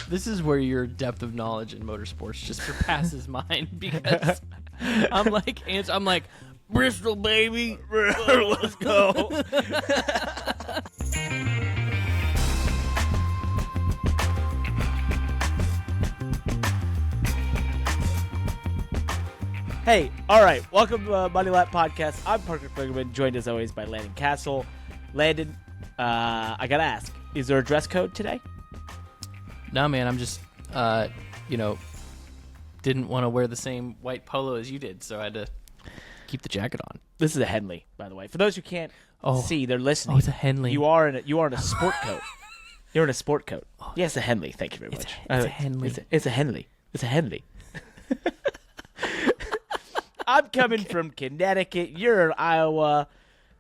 This is where your depth of knowledge in motorsports just surpasses mine because I'm like Bristol, baby. Let's go. Hey, all right. Welcome to Money Lap Podcast. I'm Parker Kligerman, joined as always by Landon Cassill. Landon, I gotta ask, is there a dress code today? No, man. I'm just, didn't want to wear the same white polo as you did, so I had to keep the jacket on. This is a Henley, by the way. For those who can't see, they're listening. Oh, it's a Henley. You are in a sport coat. You're in a sport coat. Yes, a Henley. Thank you very much. It's a Henley. It's a Henley. It's a Henley. I'm coming from Connecticut. You're in Iowa.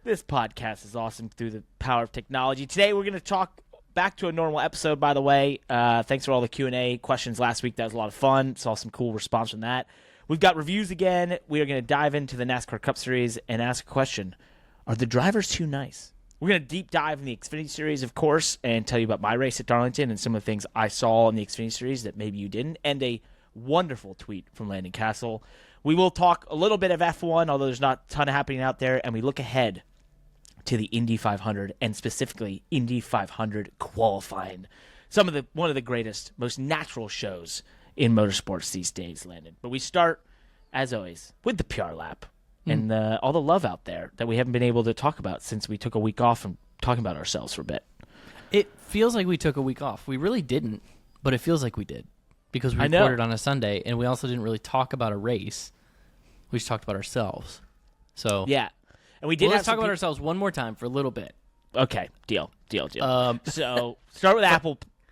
This podcast is awesome through the power of technology. Today we're going to talk back to a normal episode, by the way. Thanks for all the Q&A questions last week. That was a lot of fun. Saw some cool response from that. We've got reviews again. We are going to dive into the NASCAR Cup Series and ask a question. Are the drivers too nice? We're going to deep dive in the Xfinity Series, of course, and tell you about my race at Darlington and some of the things I saw in the Xfinity Series that maybe you didn't, and a wonderful tweet from Landon Cassill. We will talk a little bit of F1, although there's not a ton happening out there, and we look ahead to the Indy 500 and specifically Indy 500 qualifying. One of the greatest, most natural shows in motorsports these days, Landon. But we start, as always, with the PR lap and all the love out there that we haven't been able to talk about since we took a week off from talking about ourselves for a bit. It feels like we took a week off. We really didn't, but it feels like we did because we recorded on a Sunday, and we also didn't really talk about a race. We just talked about ourselves. So yeah, and we did. Let's talk about ourselves one more time for a little bit. Okay, deal. So start with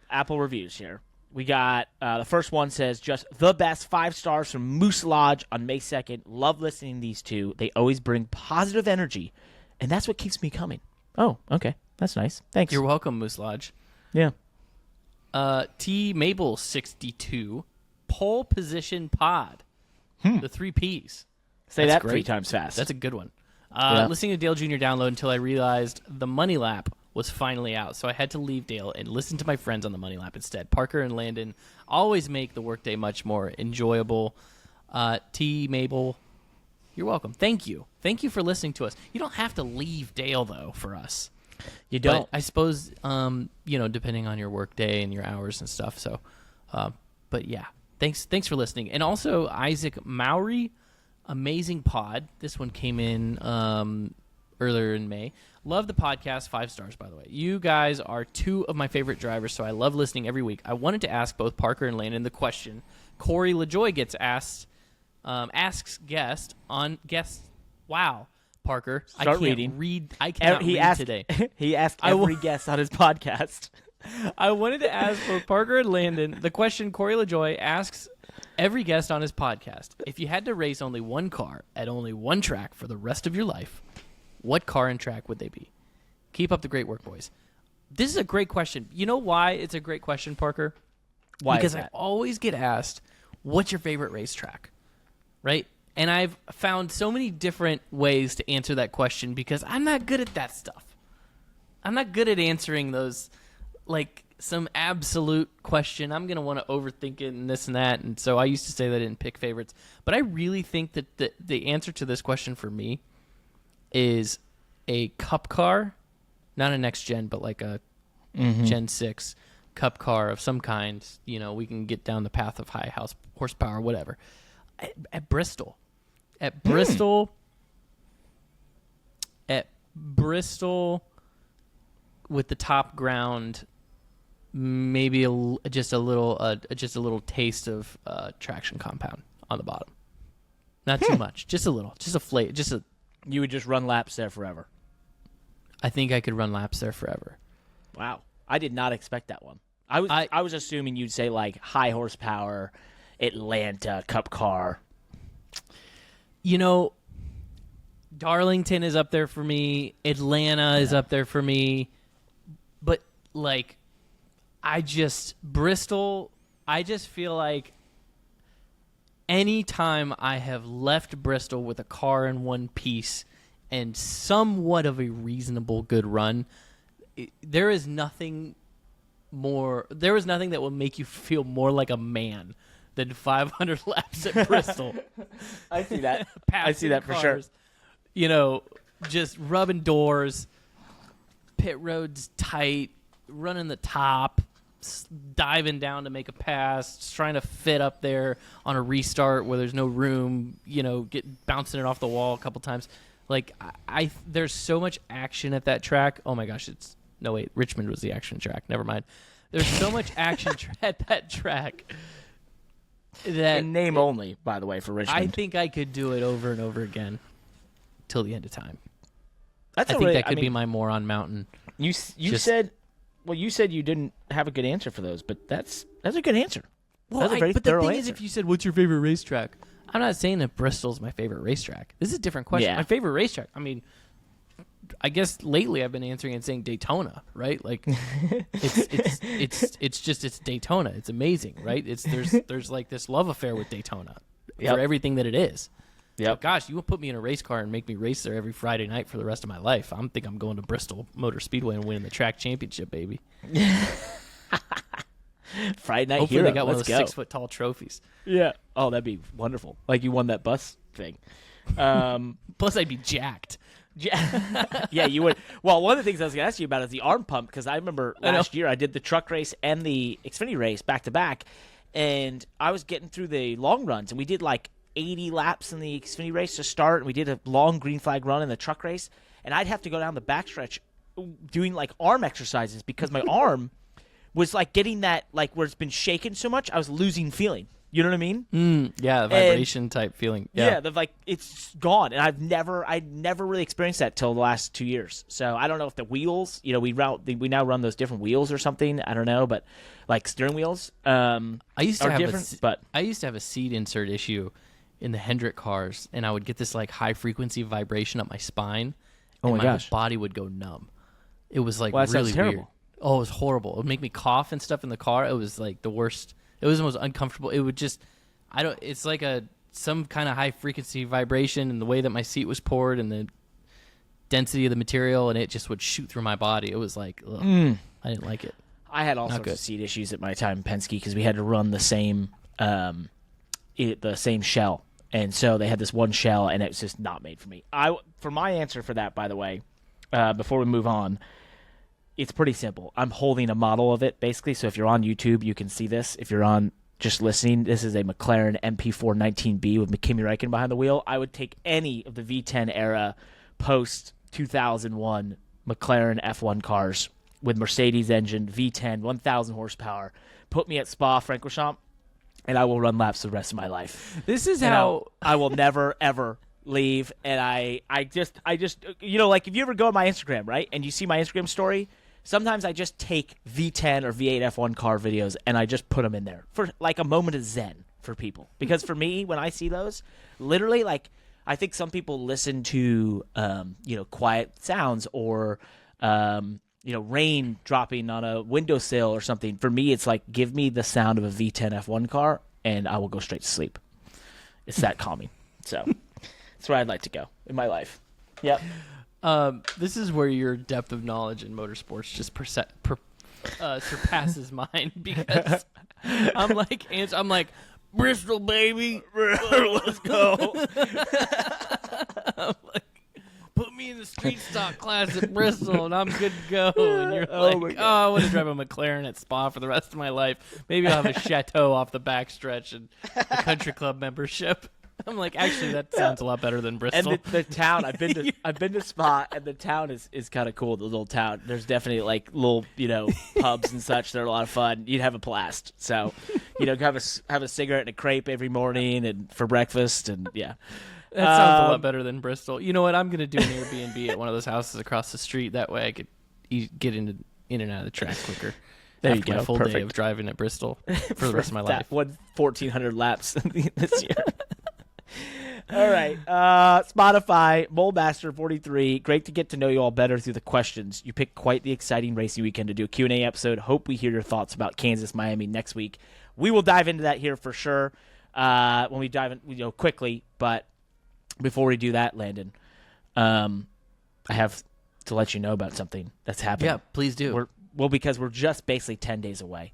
Apple reviews here. We got the first one says just the best 5 stars from Moose Lodge on May 2nd. Love listening to these two. They always bring positive energy, and that's what keeps me coming. Oh, okay, that's nice. Thanks. You're welcome, Moose Lodge. Yeah. T Mabel 62 pole position pod. The 3 Ps. Say that 3 times fast. That's a good one. Listening to Dale Jr. download until I realized the Money Lap was finally out, so I had to leave Dale and listen to my friends on the Money Lap instead. Parker and Landon always make the workday much more enjoyable. T. Mabel, you're welcome. Thank you. Thank you for listening to us. You don't have to leave Dale, though, for us. You don't. But I suppose, depending on your workday and your hours and stuff. So, but yeah. Thanks for listening. And also, Isaac Mowry, amazing pod. This one came in earlier in May. Love the podcast. 5 stars, by the way. You guys are 2 of my favorite drivers, so I love listening every week. I wanted to ask both Parker and Landon the question. Corey Lajoie gets asks guest on guest. Wow, Parker. Start reading. I cannot read today. He asked every guest on his podcast. I wanted to ask both Parker and Landon the question Corey Lajoie asks every guest on his podcast. If you had to race only one car at only one track for the rest of your life, what car and track would they be? Keep up the great work, boys. This is a great question. You know why it's a great question, Parker? Why because is that? I always get asked, what's your favorite racetrack? Right? And I've found so many different ways to answer that question because I'm not good at that stuff. I'm not good at answering those like some absolute question. I'm going to want to overthink it and this and that. And so I used to say that I didn't pick favorites. But I really think that the answer to this question for me is a cup car, not a NextGen, but like a Gen 6 cup car of some kind. You know, we can get down the path of high horsepower, whatever. At Bristol. At Bristol with the top ground, maybe just a little taste of traction compound on the bottom. Not too much, just a little, just a flake, just a. You would just run laps there forever. I think I could run laps there forever. Wow, I did not expect that one. I was assuming you'd say like high horsepower, Atlanta cup car. You know, Darlington is up there for me. Atlanta is up there for me. But like, Bristol, I just feel like anytime I have left Bristol with a car in one piece and somewhat of a reasonable good run, there is nothing more. There was nothing that will make you feel more like a man than 500 laps at Bristol. I see that. I see that for sure. You know, just rubbing doors, pit roads tight, running the top, diving down to make a pass, just trying to fit up there on a restart where there's no room, you know, bouncing it off the wall a couple times. Like, there's so much action at that track. Oh, my gosh, Richmond was the action track. Never mind. There's so much action at that track that... In name only, by the way, for Richmond. I think I could do it over and over again till the end of time. I think that could be my moron mountain. You said you didn't have a good answer for those, but that's a good answer. Well, but the thing is, if you said, what's your favorite racetrack? I'm not saying that Bristol's my favorite racetrack. This is a different question. Yeah. My favorite racetrack, I mean, I guess lately I've been answering and saying Daytona, right? Like, it's Daytona. It's amazing, right? There's like this love affair with Daytona for everything that it is. Yeah. Gosh, you would put me in a race car and make me race there every Friday night for the rest of my life. I'm going to Bristol Motor Speedway and winning the track championship, baby. Friday night Hopefully hero. they got one of Let's those go. 6-foot tall trophies. Yeah. Oh, that'd be wonderful. Like you won that bus thing. Plus, I'd be jacked. Yeah, you would. Well, one of the things I was going to ask you about is the arm pump, because I remember last year I did the truck race and the Xfinity race back to back, and I was getting through the long runs, and we did like 80 laps in the Xfinity race to start, and we did a long green flag run in the truck race, and I'd have to go down the backstretch doing like arm exercises because my arm was like getting that, like where it's been shaken so much, I was losing feeling. You know what I mean? Yeah, the vibration type feeling. Yeah, like it's gone, and I'd never really experienced that till the last 2 years. So I don't know if the wheels, you know, we now run those different wheels or something. I don't know, but like steering wheels, I used to have a seat insert issue in the Hendrick cars, and I would get this like high frequency vibration up my spine, and my whole body would go numb. It was like really weird. Oh, it was horrible. It would make me cough and stuff in the car. It was like the worst. It was the most uncomfortable. It would just, it's like some kind of high frequency vibration in the way that my seat was poured and the density of the material, and it just would shoot through my body. It was like, ugh, I didn't like it. I had all sorts of seat issues at my time in Penske because we had to run the same shell, and so they had this one shell, and it was just not made for me. For my answer for that, by the way, before we move on, it's pretty simple. I'm holding a model of it, basically. So if you're on YouTube, you can see this. If you're on just listening, this is a McLaren MP4 19B with Kimi Räikkönen behind the wheel. I would take any of the V10 era post-2001 McLaren F1 cars with Mercedes engine, V10, 1,000 horsepower. Put me at Spa-Francorchamps, and I will run laps the rest of my life. This is how... I will never, ever leave. And I just, you know, like if you ever go on my Instagram, right, and you see my Instagram story... Sometimes I just take V10 or V8 F1 car videos and I just put them in there for like a moment of zen for people. Because for me, when I see those, literally, like, I think some people listen to, you know, quiet sounds or, you know, rain dropping on a windowsill or something. For me, it's like, give me the sound of a V10 F1 car and I will go straight to sleep. It's that calming. So that's where I'd like to go in my life. Yep. This is where your depth of knowledge in motorsports just surpasses mine because I'm like Bristol, baby, let's go. I'm like, put me in the street stock class at Bristol and I'm good to go. And you're like, I want to drive a McLaren at Spa for the rest of my life. Maybe I'll have a chateau off the backstretch and a country club membership. I'm like, actually, that sounds a lot better than Bristol. And the town, I've been to Spa, and the town is kind of cool. The little town, there's definitely like little, you know, pubs and such. They're a lot of fun. You'd have a blast. So, you know, have a cigarette and a crepe every morning and for breakfast, and yeah, that sounds a lot better than Bristol. You know what? I'm gonna do an Airbnb at one of those houses across the street. That way, I could get in and out of the track quicker. There after you go. My full Perfect. day of driving at Bristol for the rest of my life. 1,400 laps this year. All right. Spotify, Molemaster43. Great to get to know you all better through the questions. You picked quite the exciting racing weekend to do a Q&A episode. Hope we hear your thoughts about Kansas, Miami next week. We will dive into that here for sure when we dive in, you know, quickly. But before we do that, Landon, I have to let you know about something that's happening. Yeah, please do. Well, because we're just basically 10 days away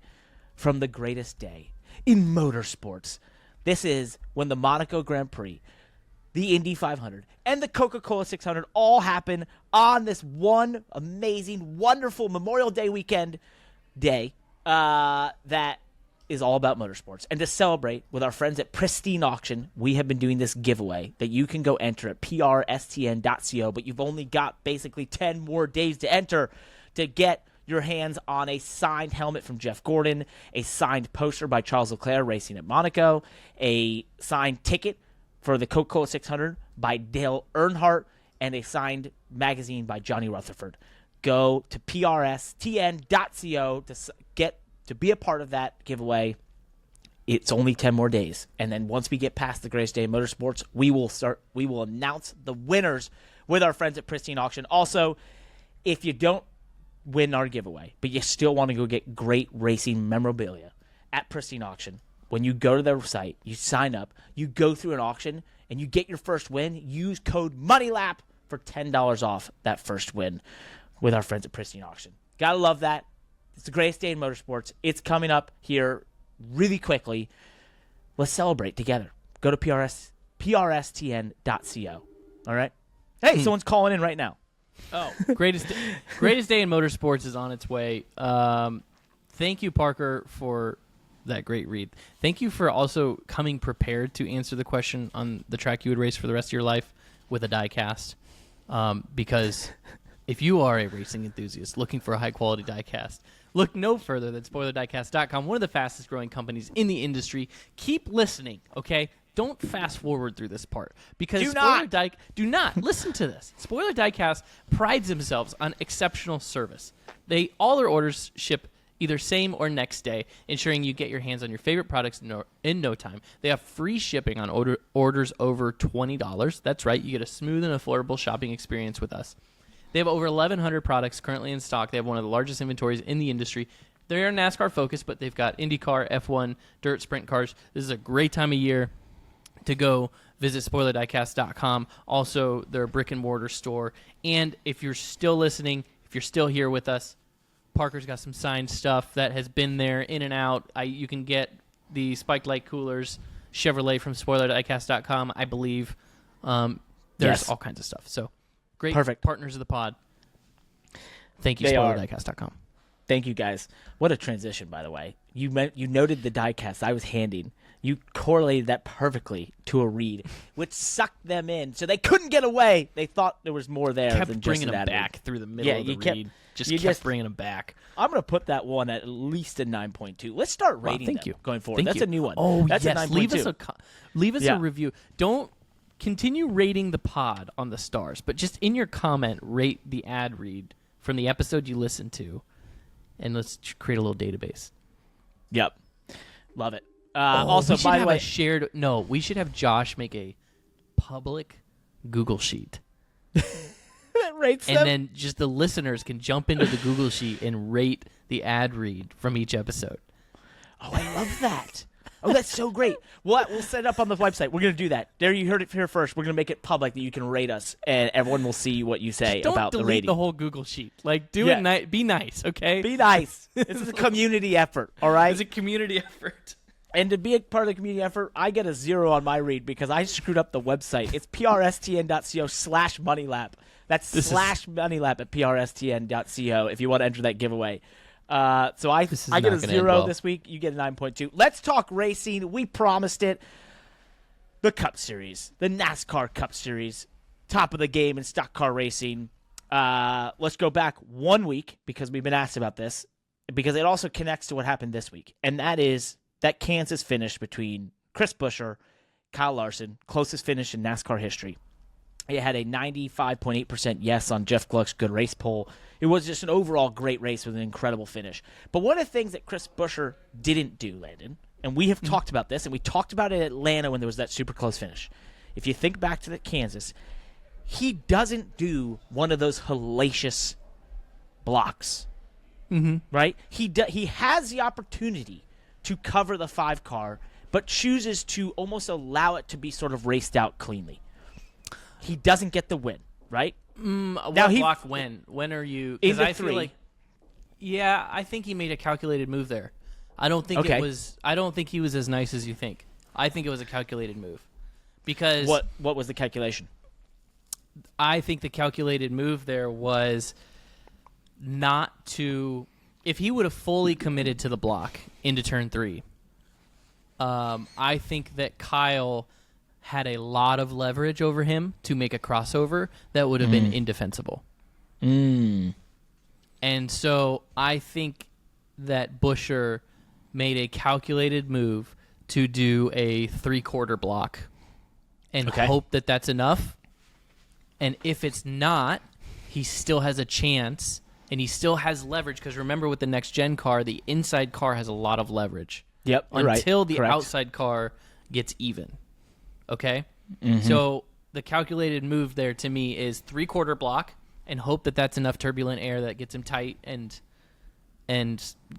from the greatest day in motorsports. This is when the Monaco Grand Prix, the Indy 500, and the Coca-Cola 600 all happen on this one amazing, wonderful Memorial Day weekend day that is all about motorsports. And to celebrate with our friends at Pristine Auction, we have been doing this giveaway that you can go enter at prstn.co, but you've only got basically 10 more days to enter to get your hands on a signed helmet from Jeff Gordon, a signed poster by Charles Leclerc racing at Monaco, a signed ticket for the Coca-Cola 600 by Dale Earnhardt, and a signed magazine by Johnny Rutherford. Go to prstn.co to be a part of that giveaway. It's only 10 more days. And then once we get past the greatest day in motorsports, we will announce the winners with our friends at Pristine Auction. Also, if you don't win our giveaway, but you still want to go get great racing memorabilia at Pristine Auction, when you go to their site, you sign up, you go through an auction, and you get your first win, use code MONEYLAP for $10 off that first win with our friends at Pristine Auction. Gotta love that. It's the greatest day in motorsports. It's coming up here really quickly. Let's celebrate together. Go to prstn.co. All right? Hey, someone's calling in right now. Oh, greatest day in motorsports is on its way. Thank you, Parker, for that great read. Thank you for also coming prepared to answer the question on the track you would race for the rest of your life with a diecast. Because if you are a racing enthusiast looking for a high-quality diecast, look no further than SpoilerDiecast.com, one of the fastest-growing companies in the industry. Keep listening, okay? Don't fast forward through this part because do not listen to this. Spoiler Diecast prides themselves on exceptional service. All their orders ship either same or next day, ensuring you get your hands on your favorite products in no time. They have free shipping on orders over $20. That's right, you get a smooth and affordable shopping experience with us. They have over 1,100 products currently in stock. They have one of the largest inventories in the industry. They're NASCAR focused, but they've got IndyCar, F1, dirt, sprint cars. This is a great time of year to go visit SpoilerDiecast.com. Also, their brick-and-mortar store. And if you're still listening, if you're still here with us, Parker's got some signed stuff that has been there in and out. You can get the Spike Light Coolers Chevrolet from SpoilerDiecast.com, I believe. There's all kinds of stuff. So, great partners of the pod. Thank you, SpoilerDiecast.com. Thank you, guys. What a transition, by the way. You noted the diecast I was handing. You correlated that perfectly to a read, which sucked them in, so they couldn't get away. They thought there was more there than just bringing that. them back through the middle of the read. You kept bringing them back. I'm going to put that one at least a 9.2. Let's start rating them going forward. That's a new one. Oh, that's yes. a 9.2. Leave us a review. Don't continue rating the pod on the stars, but just in your comment, rate the ad read from the episode you listened to, and let's create a little database. Yep. Love it. Also, by the way, we should have Josh make a public Google sheet. That rates them. And then just the listeners can jump into the Google sheet and rate the ad read from each episode. Oh, I love that. Oh, that's so great. We'll set it up on the website. We're going to do that. There, you heard it here first. We're going to make it public that you can rate us, and everyone will see what you say about the rating. Don't delete the whole Google sheet. Like, be nice, okay? Be nice. This is a community effort, all right? It's a community effort. And to be a part of the community effort, I get a 0 on my read because I screwed up the website. It's prstn.co/moneylap. That's /moneylap at prstn.co if you want to enter that giveaway. So I get a 0 this week. You get a 9.2. Let's talk racing. We promised it. The Cup Series, the NASCAR Cup Series, top of the game in stock car racing. Let's go back 1 week because we've been asked about this because it also connects to what happened this week, and that is that Kansas finish between Chris Buescher, Kyle Larson, closest finish in NASCAR history. It had a 95.8% yes on Jeff Gluck's good race poll. It was just an overall great race with an incredible finish. But one of the things that Chris Buescher didn't do, Landon, and we have talked about this, and we talked about it at Atlanta when there was that super close finish. If you think back to the Kansas, he doesn't do one of those hellacious blocks, right? He has the opportunity to cover the 5 car, but chooses to almost allow it to be sort of raced out cleanly. He doesn't get the win, right? Block when? When are you? Because I feel like Yeah, I think he made a calculated move there. I don't think Okay. I don't think he was as nice as you think. I think it was a calculated move. Because What was the calculation? I think the calculated move there was not to, if he would have fully committed to the block into turn 3, I think that Kyle had a lot of leverage over him to make a crossover that would have been indefensible. And so I think that Buescher made a calculated move to do a 3/4 block and hope that that's enough. And if it's not, he still has a chance, and he still has leverage, because remember, with the NextGen car, the inside car has a lot of leverage. Yep, until the Correct. outside car gets even. Okay? So the calculated move there to me is 3/4 block and hope that that's enough turbulent air that gets him tight and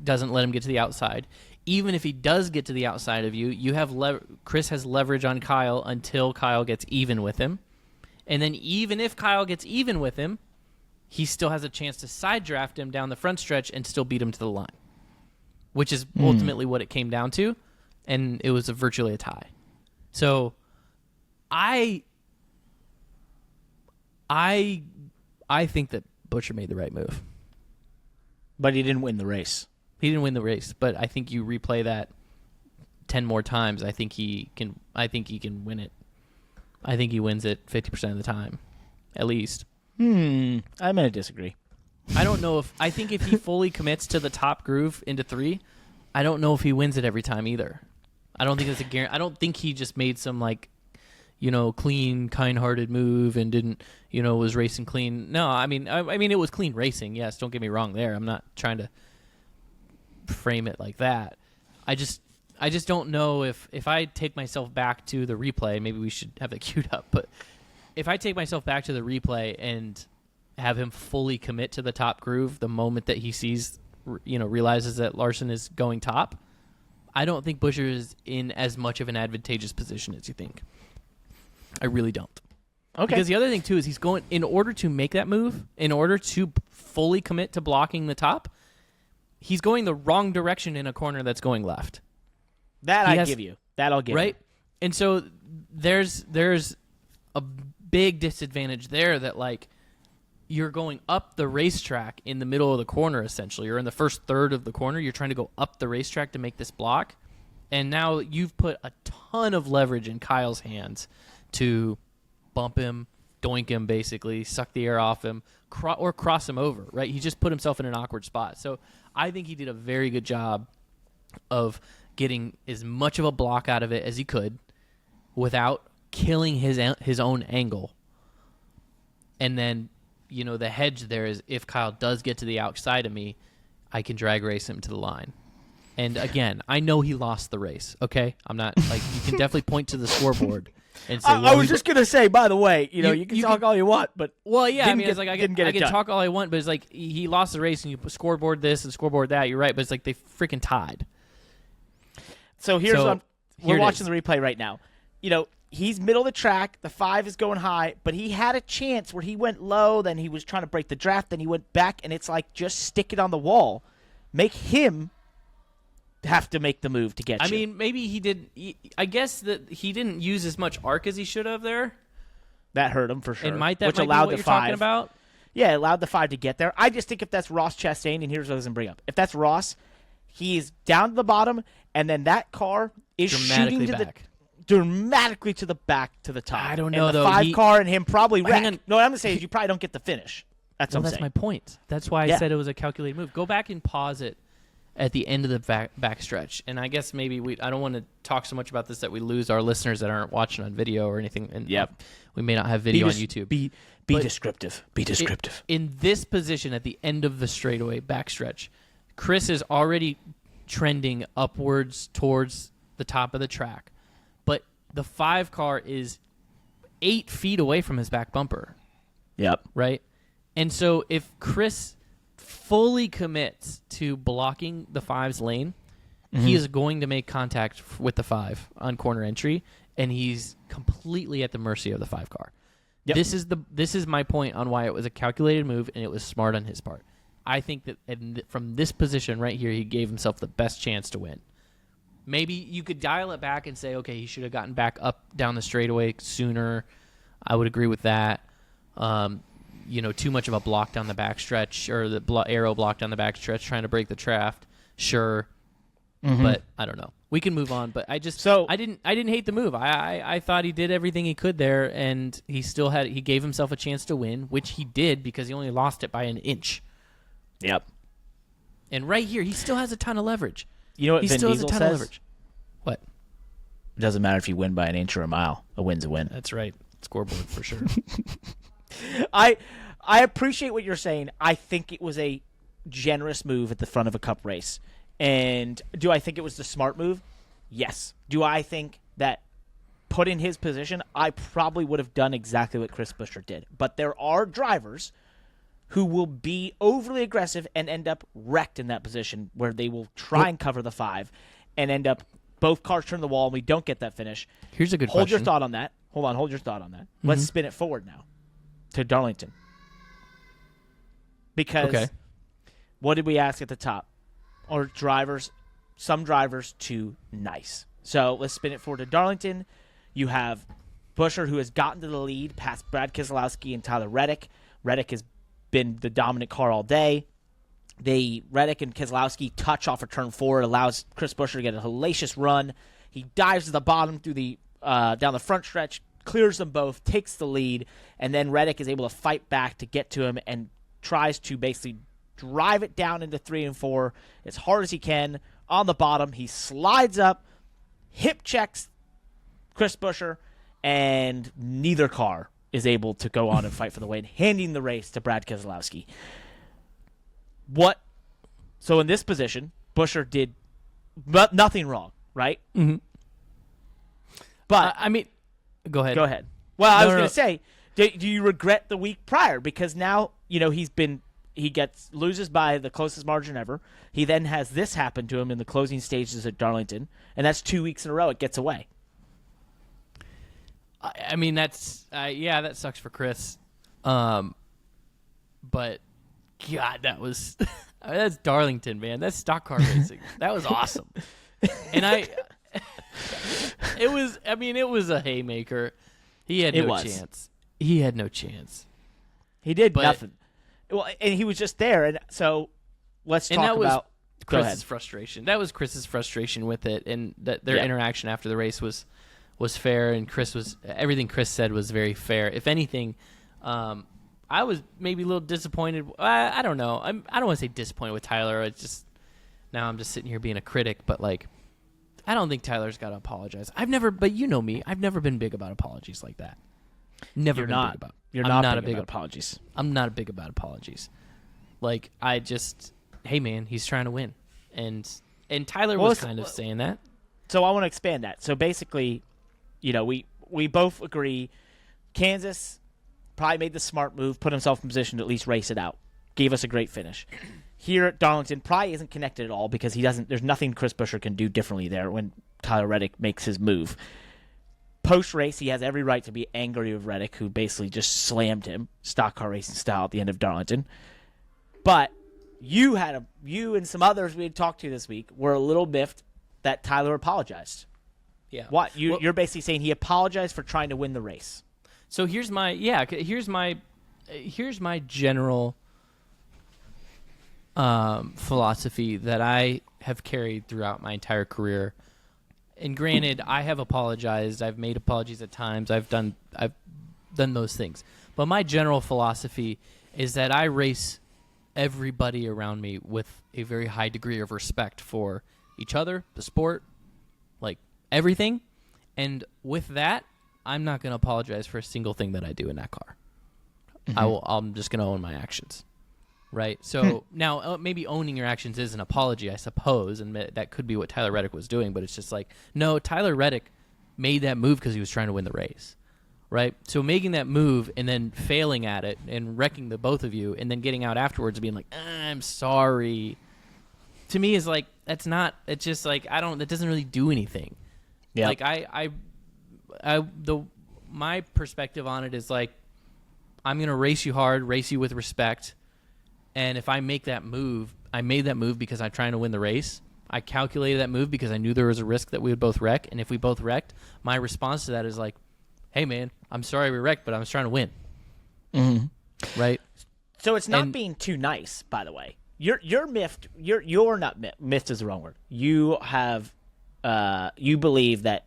doesn't let him get to the outside. Even if he does get to the outside of you, you have Chris has leverage on Kyle until Kyle gets even with him. And then even if Kyle gets even with him, he still has a chance to side draft him down the front stretch and still beat him to the line, which is ultimately what it came down to, and it was virtually a tie. So I think that Buescher made the right move. But he didn't win the race. He didn't win the race, but I think you replay that 10 more times, I think he can win it. I think he wins it 50% of the time, at least. I'm going to disagree. I don't know if he fully commits to the top groove into 3, I don't know if he wins it every time either. I don't think it's a guarantee. I don't think he just made some clean, kind-hearted move and didn't, was racing clean. No, I mean it was clean racing. Yes, don't get me wrong there. I'm not trying to frame it like that. I just don't know if I take myself back to the replay, maybe we should have it queued up, but if I take myself back to the replay and have him fully commit to the top groove the moment that he sees, realizes that Larson is going top, I don't think Buescher is in as much of an advantageous position as you think. I really don't. Okay. Because the other thing, too, is he's going, in order to make that move, in order to fully commit to blocking the top, he's going the wrong direction in a corner that's going left. That I'll give you. Right? And so there's a big disadvantage there that, you're going up the racetrack in the middle of the corner, essentially. You're in the first third of the corner. You're trying to go up the racetrack to make this block. And now you've put a ton of leverage in Kyle's hands to bump him, doink him, basically, suck the air off him, or cross him over, right? He just put himself in an awkward spot. So I think he did a very good job of getting as much of a block out of it as he could without killing his own angle. And then, the hedge there is if Kyle does get to the outside of me, I can drag race him to the line. And again, I know he lost the race, okay? I'm not, you can definitely point to the scoreboard and say, I was just going to say, by the way, you can talk all you want, but well, yeah, I can done. talk all I want, but it's he lost the race and you scoreboard this and scoreboard that, you're right, but it's they freaking tied. So we're watching the replay right now. He's middle of the track. The 5 is going high, but he had a chance where he went low. Then he was trying to break the draft. Then he went back, and it's just stick it on the wall. Make him have to make the move to get you. I mean, maybe he did. I guess that he didn't use as much arc as he should have there. That hurt him for sure. And might which be allowed what the you're 5. talking about? Yeah, it allowed the 5 to get there. I just think if that's Ross Chastain, and here's what I was going to bring up. If that's Ross, he's down to the bottom, and then that car is shooting dramatically to the back to the top. I don't know, and the though. 5 car and him probably wreck. Hang on. No, what I'm going to say is you probably don't get the finish. That's what I'm saying. That's my point. That's why I said it was a calculated move. Go back and pause it at the end of the back stretch. And I guess maybe I don't want to talk so much about this that we lose our listeners that aren't watching on video or anything. And we may not have video on YouTube. Be descriptive. Be descriptive. In this position at the end of the straightaway backstretch, Chris is already trending upwards towards the top of the track. But the 5 car is 8 feet away from his back bumper. Yep. Right? And so if Chris fully commits to blocking the 5's lane, he is going to make contact with the 5 on corner entry, and he's completely at the mercy of the 5 car. Yep. This is my point on why it was a calculated move and it was smart on his part. I think that from this position right here, he gave himself the best chance to win. Maybe you could dial it back and say, okay, he should have gotten back up down the straightaway sooner. I would agree with that. Too much of a block down the backstretch, or the arrow block down the backstretch trying to break the draft. Sure. But I don't know. We can move on, but I didn't hate the move. I thought he did everything he could there, and he gave himself a chance to win, which he did because he only lost it by an inch. Yep. And right here, he still has a ton of leverage. You know what he Vin still Diesel has a ton says? of leverage. What? It doesn't matter if you win by an inch or a mile. A win's a win. That's right. Scoreboard for sure. I appreciate what you're saying. I think it was a generous move at the front of a cup race. And do I think it was the smart move? Yes. Do I think that put in his position, I probably would have done exactly what Chris Buescher did. But there are drivers who will be overly aggressive and end up wrecked in that position where they will try and cover the 5 and end up both cars turn the wall and we don't get that finish. Here's a good Hold question. your thought on that. Hold your thought on that. Let's spin it forward now to Darlington. Because what did we ask at the top? Are some drivers too nice? So let's spin it forward to Darlington. You have Buescher, who has gotten to the lead past Brad Keselowski and Tyler Reddick. Reddick has been the dominant car all day. Reddick and Keselowski touch off of turn 4. It allows Chris Buescher to get a hellacious run. He dives to the bottom through the down the front stretch, clears them both, takes the lead, and then Reddick is able to fight back to get to him and tries to basically drive it down into 3 and 4 as hard as he can. On the bottom, he slides up, hip checks Chris Buescher, and neither car is able to go on and fight for the win, handing the race to Brad Keselowski. So in this position, Buescher did nothing wrong, right? Mm-hmm. But go ahead. Go ahead. Well, I was going to say, do you regret the week prior? Because now, he loses by the closest margin ever. He then has this happen to him in the closing stages at Darlington, and that's 2 weeks in a row it gets away. That sucks for Chris. But God, that's Darlington, man. That's stock car racing. That was awesome. And it was a haymaker. He had no chance. He had no chance. He did nothing. Well, and he was just there, and so let's talk about Chris's frustration. That was Chris's frustration with it, and that their interaction after the race was fair, and everything Chris said was very fair. If anything, I was maybe a little disappointed. I don't know. I don't want to say disappointed with Tyler. It's just now I'm just sitting here being a critic, but I don't think Tyler's got to apologize. But you know me, I've never been big about apologies like that. Never been big about. You're not big about apologies. I'm not big about apologies. Hey man, he's trying to win, and Tyler was kind of saying that. So I want to expand that. So basically, we both agree, Kansas probably made the smart move, put himself in position to at least race it out, gave us a great finish. Here at Darlington, probably isn't connected at all because there's nothing Chris Buescher can do differently there when Tyler Reddick makes his move. Post-race, he has every right to be angry with Reddick, who basically just slammed him, stock car racing style, at the end of Darlington. But you and some others we had talked to this week were a little miffed that Tyler apologized. Yeah. What? You're basically saying he apologized for trying to win the race. So here's my general philosophy that I have carried throughout my entire career. And granted, I have apologized. I've made apologies at times. I've done those things. But my general philosophy is that I race everybody around me with a very high degree of respect for each other, the sport, everything. And with that, I'm not going to apologize for a single thing that I do in that car. Mm-hmm. I'm just going to own my actions. Right? So now maybe owning your actions is an apology, I suppose, and that could be what Tyler Reddick was doing, but it's just no, Tyler Reddick made that move because he was trying to win the race. Right? So making that move and then failing at it and wrecking the both of you and then getting out afterwards and being I'm sorry, to me is that's not, it's just it doesn't really do anything. Yeah. My perspective on it is I'm going to race you hard, race you with respect, And if I make that move, I made that move because I'm trying to win the race. I calculated that move because I knew there was a risk that we would both wreck. And if we both wrecked, my response to that is like, hey, man, I'm sorry we wrecked, but I was trying to win. Mm-hmm. Right? So it's not being too nice, by the way. You're miffed. You're not miffed. Miffed is the wrong word. You have, you believe that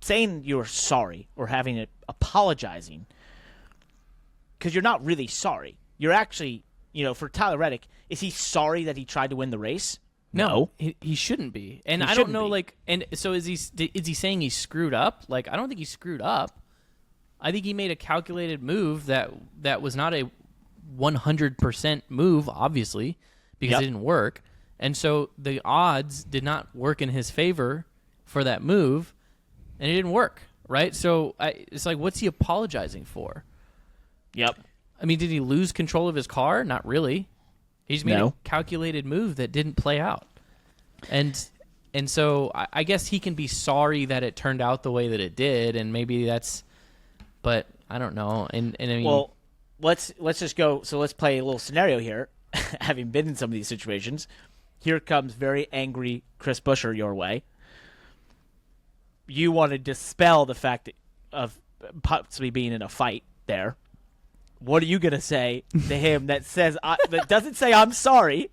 saying you're sorry or having it apologizing, because you're not really sorry. You're actually, for Tyler Reddick, is he sorry that he tried to win the race? No, he shouldn't be. And I don't know, and so is he saying he screwed up? Like, I don't think he screwed up. I think he made a calculated move that was not a 100% move, obviously, because it didn't work. And so the odds did not work in his favor for that move, and it didn't work, right? So it's like, what's he apologizing for? Yep. I mean, did he lose control of his car? Not really. He's made a calculated move that didn't play out. And so I guess he can be sorry that it turned out the way that it did, and maybe that's, but I don't know. And I mean, well, let's just go. So let's play a little scenario here. Having been in some of these situations, here comes very angry Chris Buescher your way. You want to dispel the fact of possibly being in a fight there. What are you gonna say to him that says that doesn't say I'm sorry,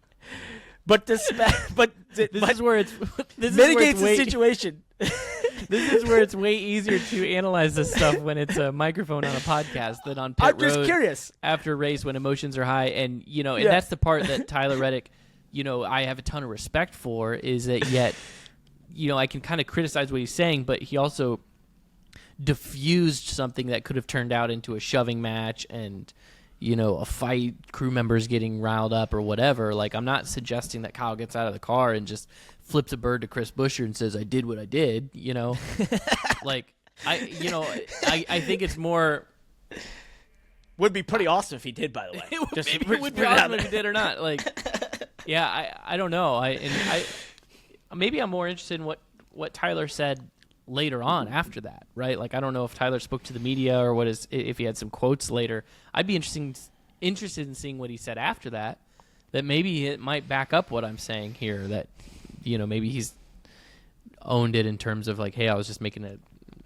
but this is where it's mitigates the situation. This is where it's way easier to analyze this stuff when it's a microphone on a podcast than on pit road. I'm just curious. After race when emotions are high, and and that's the part that Tyler Reddick, I have a ton of respect for, is that yet, I can kind of criticize what he's saying, but he also diffused something that could have turned out into a shoving match and a fight, crew members getting riled up or whatever. Like, I'm not suggesting that Kyle gets out of the car and just flips a bird to Chris Buescher and says, I did what I did, like I think it's more, would be pretty awesome if he did, by the way. It would be awesome if he did or not. Like, I don't know. Maybe I'm more interested in what Tyler said later on after that, right? Like, I don't know if Tyler spoke to the media or if he had some quotes later. I'd be interested in seeing what he said after that maybe it might back up what I'm saying here, that, maybe he's owned it in terms of like, hey, I was just I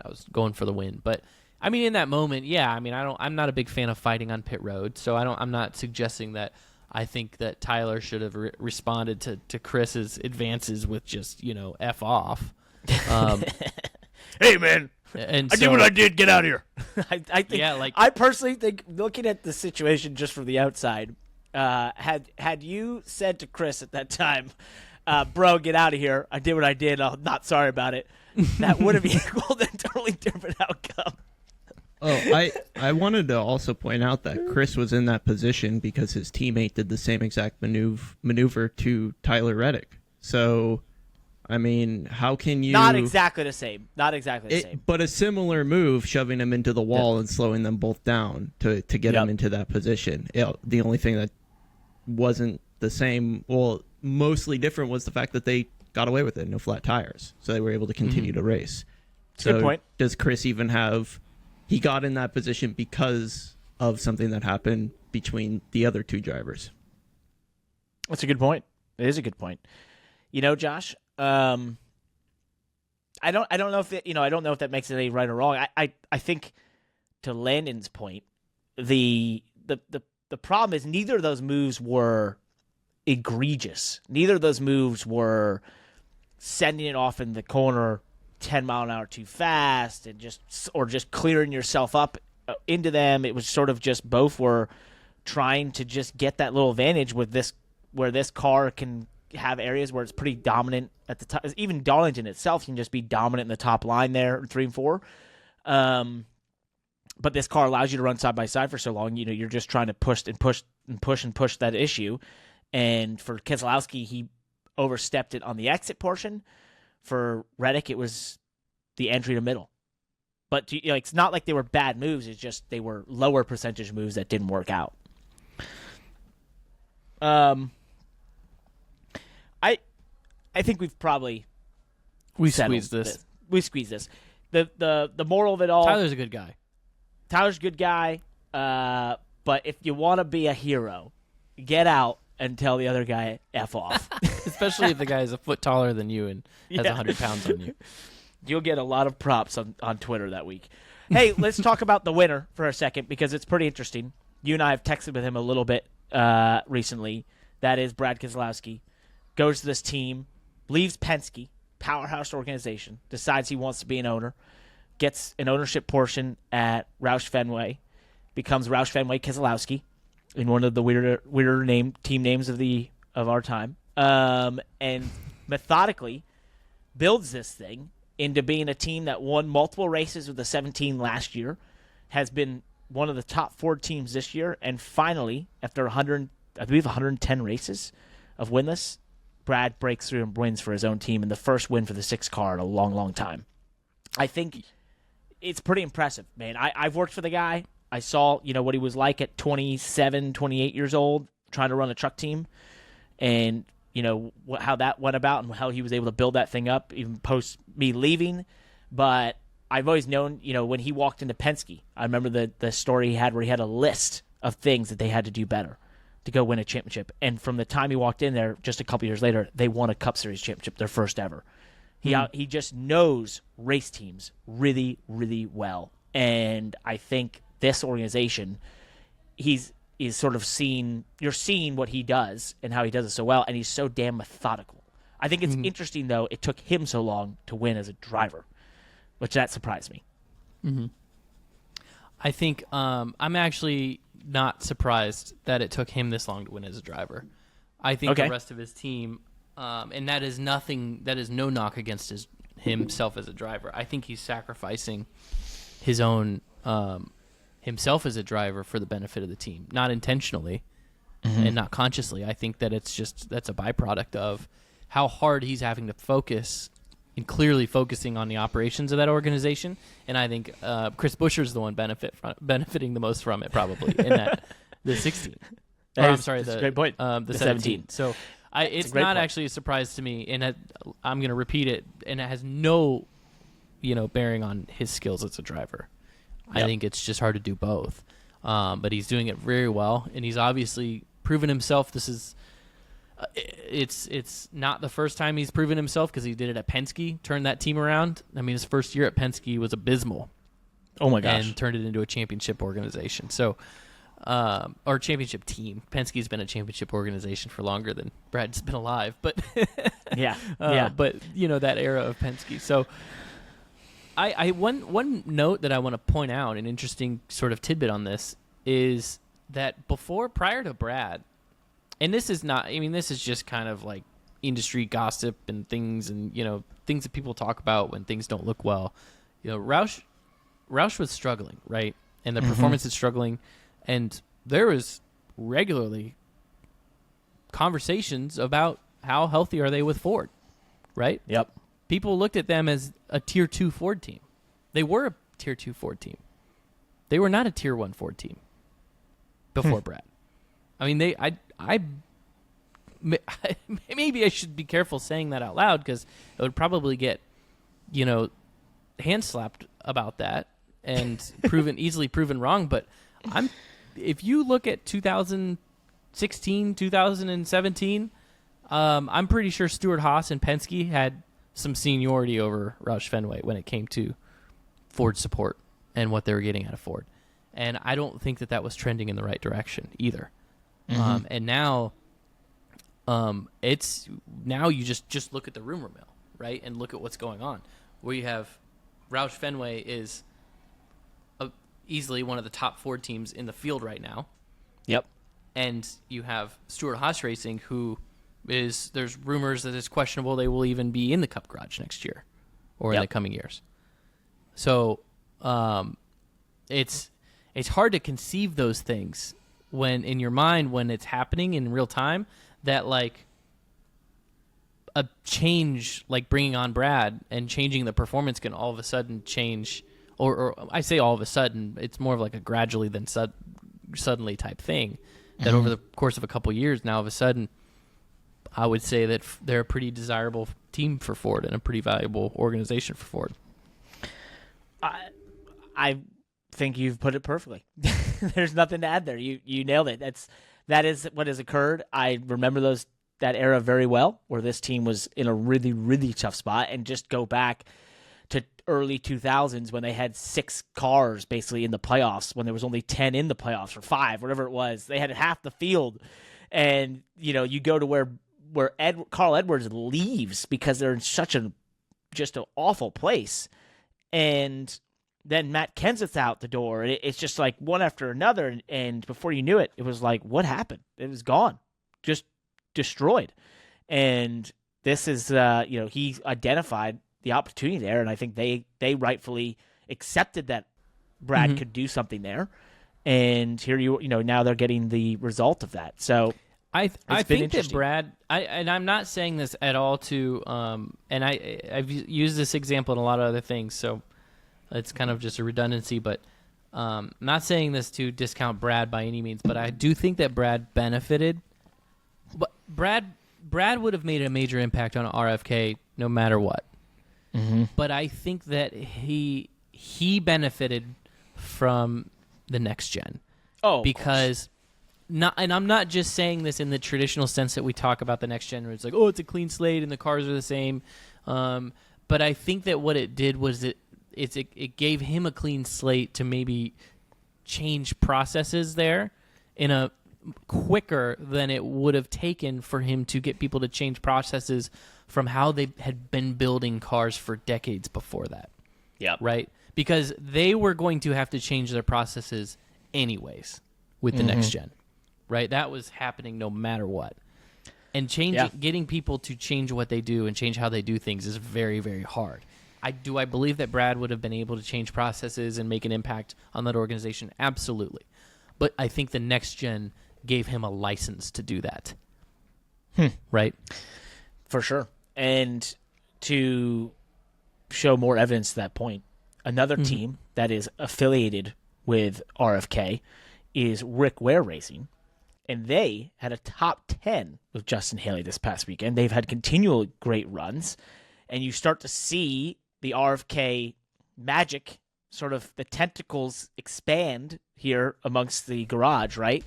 was going for the win. But I mean, in that moment, I'm not a big fan of fighting on pit road, so I'm not suggesting that I think that Tyler should have responded to Chris's advances with just, F off. Hey, man, and I did what I did. Get out of here. I personally think, looking at the situation just from the outside, had you said to Chris at that time, bro, get out of here, I did what I did, I'm not sorry about it, that would have equaled a totally different outcome. Oh, I wanted to also point out that Chris was in that position because his teammate did the same exact maneuver to Tyler Reddick. So, I mean, how can you... Not exactly the same. But a similar move, shoving him into the wall and slowing them both down to get him into that position. The only thing that wasn't the same, mostly different, was the fact that they got away with it, no flat tires. So they were able to continue to race. So good point. Does Chris even have... He got in that position because of something that happened between the other two drivers. That's a good point. It is a good point. Josh, I don't know if I don't know if that makes it any right or wrong. I think, to Landon's point, the problem is neither of those moves were egregious. Neither of those moves were sending it off in the corner 10 mile an hour too fast and just clearing yourself up into them. It was sort of just both were trying to just get that little advantage with this, where this car can have areas where it's pretty dominant at the top. Even Darlington itself can just be dominant in the top line there, 3 and 4. But this car allows you to run side by side for so long. You're just trying to push that issue. And for Keselowski, he overstepped it on the exit portion. For Reddick, it was the entry to middle. But it's not like they were bad moves. It's just they were lower percentage moves that didn't work out. I think we've probably squeezed this. We squeezed this. The moral of it all. Tyler's a good guy. Tyler's a good guy. but if you want to be a hero, get out and tell the other guy F off. Especially if the guy is a foot taller than you and has 100 pounds on you. You'll get a lot of props on Twitter that week. Hey, let's talk about the winner for a second because it's pretty interesting. You and I have texted with him a little bit recently. That is Brad Keselowski. Goes to this team, leaves Penske, powerhouse organization, decides he wants to be an owner, gets an ownership portion at Roush Fenway, becomes Roush Fenway Keselowski in one of the weirder team names of our time, and methodically builds this thing into being a team that won multiple races with the 17 last year, has been one of the top 4 teams this year, and finally, after 110 races of winless, Brad breaks through and wins for his own team, and the first win for the 6 car in a long, long time. I think it's pretty impressive, man. I've worked for the guy. I saw, what he was like at 27, 28 years old, trying to run a truck team, and how that went about and how he was able to build that thing up, even post me leaving. But I've always known, when he walked into Penske, I remember the story he had where he had a list of things that they had to do better to go win a championship. And from the time he walked in there, just a couple years later, they won a Cup Series championship, their first ever. He just knows race teams really, really well. And I think this organization, is sort of you're seeing what he does and how he does it so well, and he's so damn methodical. I think it's interesting, though, it took him so long to win as a driver, which that surprised me. Mm-hmm. I think I'm actually not surprised that it took him this long to win as a driver. I think the rest of his team, and that is no knock against himself as a driver. I think he's sacrificing his own himself as a driver for the benefit of the team, not intentionally and not consciously. I think that that's a byproduct of how hard he's having to focus and clearly focusing on the operations of that organization. And I think Chris Buescher is the one benefiting the most from it, probably, in that the 16. That's a great point. The 17. So it's not actually a surprise to me, and I'm going to repeat it, and it has no, bearing on his skills as a driver. Yep. I think it's just hard to do both. But he's doing it very well, and he's obviously proven himself. This is it's not the first time he's proven himself, because he did it at Penske, turned that team around. I mean, his first year at Penske was abysmal. Oh my gosh. And turned it into a championship organization. So, or championship team. Penske's been a championship organization for longer than Brad's been alive, but yeah. But that era of Penske. So, one note that I want to point out, an interesting sort of tidbit on this, is that prior to Brad, and this is not, this is just kind of like industry gossip and things, and things that people talk about when things don't look well. Roush was struggling, right? And the performance is struggling, and there was regularly conversations about how healthy are they with Ford, right? Yep. People looked at them as a Tier 2 Ford team. They were a Tier 2 Ford team. They were not a Tier 1 Ford team before Brad. I mean, maybe I should be careful saying that out loud, because it would probably get, hand slapped about that and easily proven wrong. But if you look at 2016, 2017, I'm pretty sure Stewart-Haas and Penske had some seniority over Roush Fenway when it came to Ford support and what they were getting out of Ford. And I don't think that was trending in the right direction either. And now you just look at the rumor mill, right? And look at what's going on, where you have Roush Fenway is easily one of the top Ford teams in the field right now. Yep. And you have Stewart-Haas Racing, who there's rumors that it's questionable they will even be in the Cup Garage next year or in the coming years. So it's hard to conceive those things when in your mind, when it's happening in real time, that like a change, like bringing on Brad and changing the performance, can all of a sudden change, or I say all of a sudden, it's more of like a gradually than suddenly type thing, that over the course of a couple years, now all of a sudden, I would say that they're a pretty desirable team for Ford and a pretty valuable organization for Ford. I think you've put it perfectly. There's nothing to add there. You nailed it. That is what has occurred. I remember that era very well, where this team was in a really, really tough spot. And just go back to early 2000s when they had 6 cars basically in the playoffs, when there was only 10 in the playoffs, or 5, whatever it was. They had half the field. And, you go to where Carl Edwards leaves because they're in such just an awful place. And then Matt Kenseth's out the door. And it's just like one after another. And before you knew it, it was like, what happened? It was gone. Just destroyed. And this is, he identified the opportunity there. And I think they rightfully accepted that Brad could do something there. And here now they're getting the result of that. So I think that Brad, and I'm not saying this at all to, and I've used this example in a lot of other things, so it's kind of just a redundancy, but I'm not saying this to discount Brad by any means, but I do think that Brad benefited. But Brad would have made a major impact on RFK no matter what. Mm-hmm. But I think that he benefited from the next gen. Oh, because and I'm not just saying this in the traditional sense that we talk about the next gen, where it's like, oh, it's a clean slate and the cars are the same. But I think that what it did was it gave him a clean slate to maybe change processes there in a quicker than it would have taken for him to get people to change processes from how they had been building cars for decades before that. Yeah. Right? Because they were going to have to change their processes anyways with the next gen. Right? That was happening no matter what. And getting people to change what they do and change how they do things is very, very hard. I believe that Brad would have been able to change processes and make an impact on that organization? Absolutely. But I think the next gen gave him a license to do that. Right? For sure. And to show more evidence to that point, another team that is affiliated with RFK is Rick Ware Racing. And they had a top 10 with Justin Haley this past weekend. They've had continual great runs. And you start to see the RFK magic, sort of the tentacles expand here amongst the garage, right?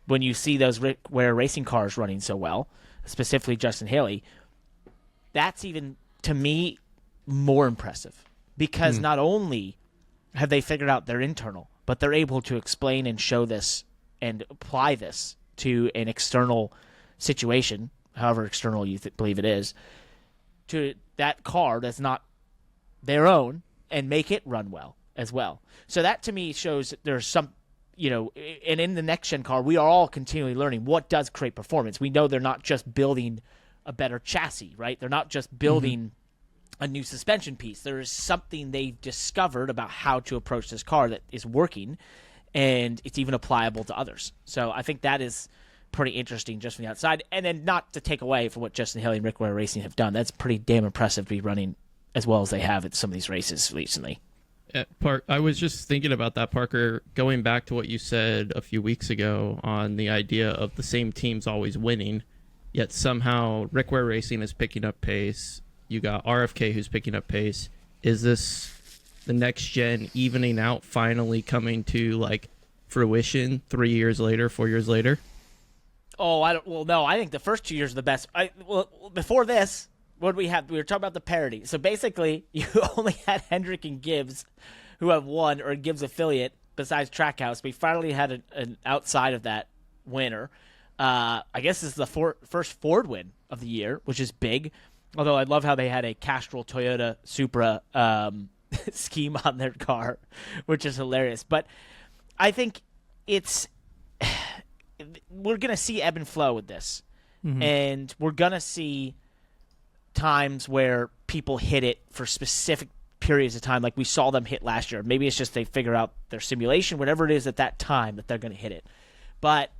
When you see those Rick Ware Racing cars running so well, specifically Justin Haley, that's even, to me, more impressive. Because not only have they figured out their internal, but they're able to explain and show this and apply this to an external situation, however external you believe it is, to that car that's not their own, and make it run well as well. So that, to me, shows that there's some, and in the next-gen car, we are all continually learning what does create performance. We know they're not just building a better chassis, right? They're not just building a new suspension piece. There is something they've discovered about how to approach this car that is working, and it's even applicable to others. So I think that is pretty interesting just from the outside. And then not to take away from what Justin Haley and Rick Ware Racing have done. That's pretty damn impressive to be running as well as they have at some of these races recently. I was just thinking about that, Parker, going back to what you said a few weeks ago on the idea of the same teams always winning, yet somehow Rick Ware Racing is picking up pace. You got RFK who's picking up pace. Is this the next gen evening out, finally coming to fruition 3 years later, 4 years later? Oh, no, I think the first 2 years are the best. Before this, what did we have? We were talking about the parity. So basically, you only had Hendrick and Gibbs who have won, or a Gibbs affiliate, besides Trackhouse. We finally had an outside of that winner. I guess this is the first Ford win of the year, which is big. Although I love how they had a Castrol Toyota Supra scheme on their car, which is hilarious. But I think we're going to see ebb and flow with this. And we're going to see times where people hit it for specific periods of time, like we saw them hit last year. Maybe it's just they figure out their simulation, whatever it is at that time that they're going to hit it. But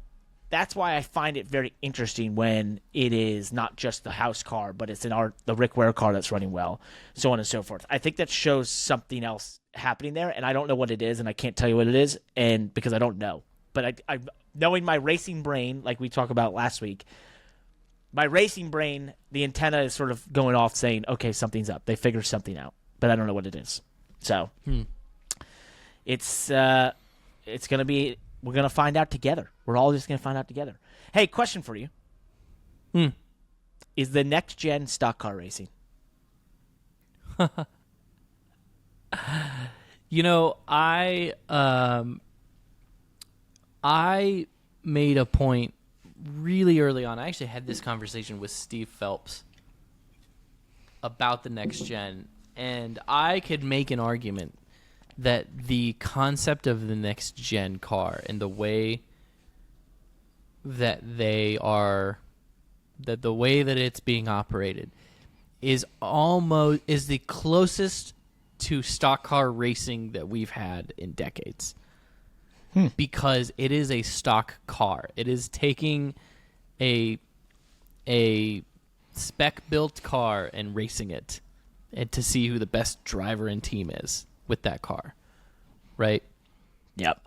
that's why I find it very interesting when it is not just the house car, but it's the Rick Ware car that's running well, so on and so forth. I think that shows something else happening there, and I don't know what it is, and I can't tell you what it is, and because I don't know. But I knowing my racing brain, like we talked about last week, my racing brain, the antenna is sort of going off saying, okay, something's up. They figured something out, but I don't know what it is. So it's it's going to be, we're going to find out together. We're all just going to find out together. Hey, question for you. Is the next gen stock car racing? You know, I made a point really early on. I actually had this conversation with Steve Phelps about the next gen, and I could make an argument that the concept of the next gen car and the way that the way that it's being operated is the closest to stock car racing that we've had in decades. Because it is a stock car. It is taking a spec-built car and racing it, and to see who the best driver and team is with that car, right? Yep.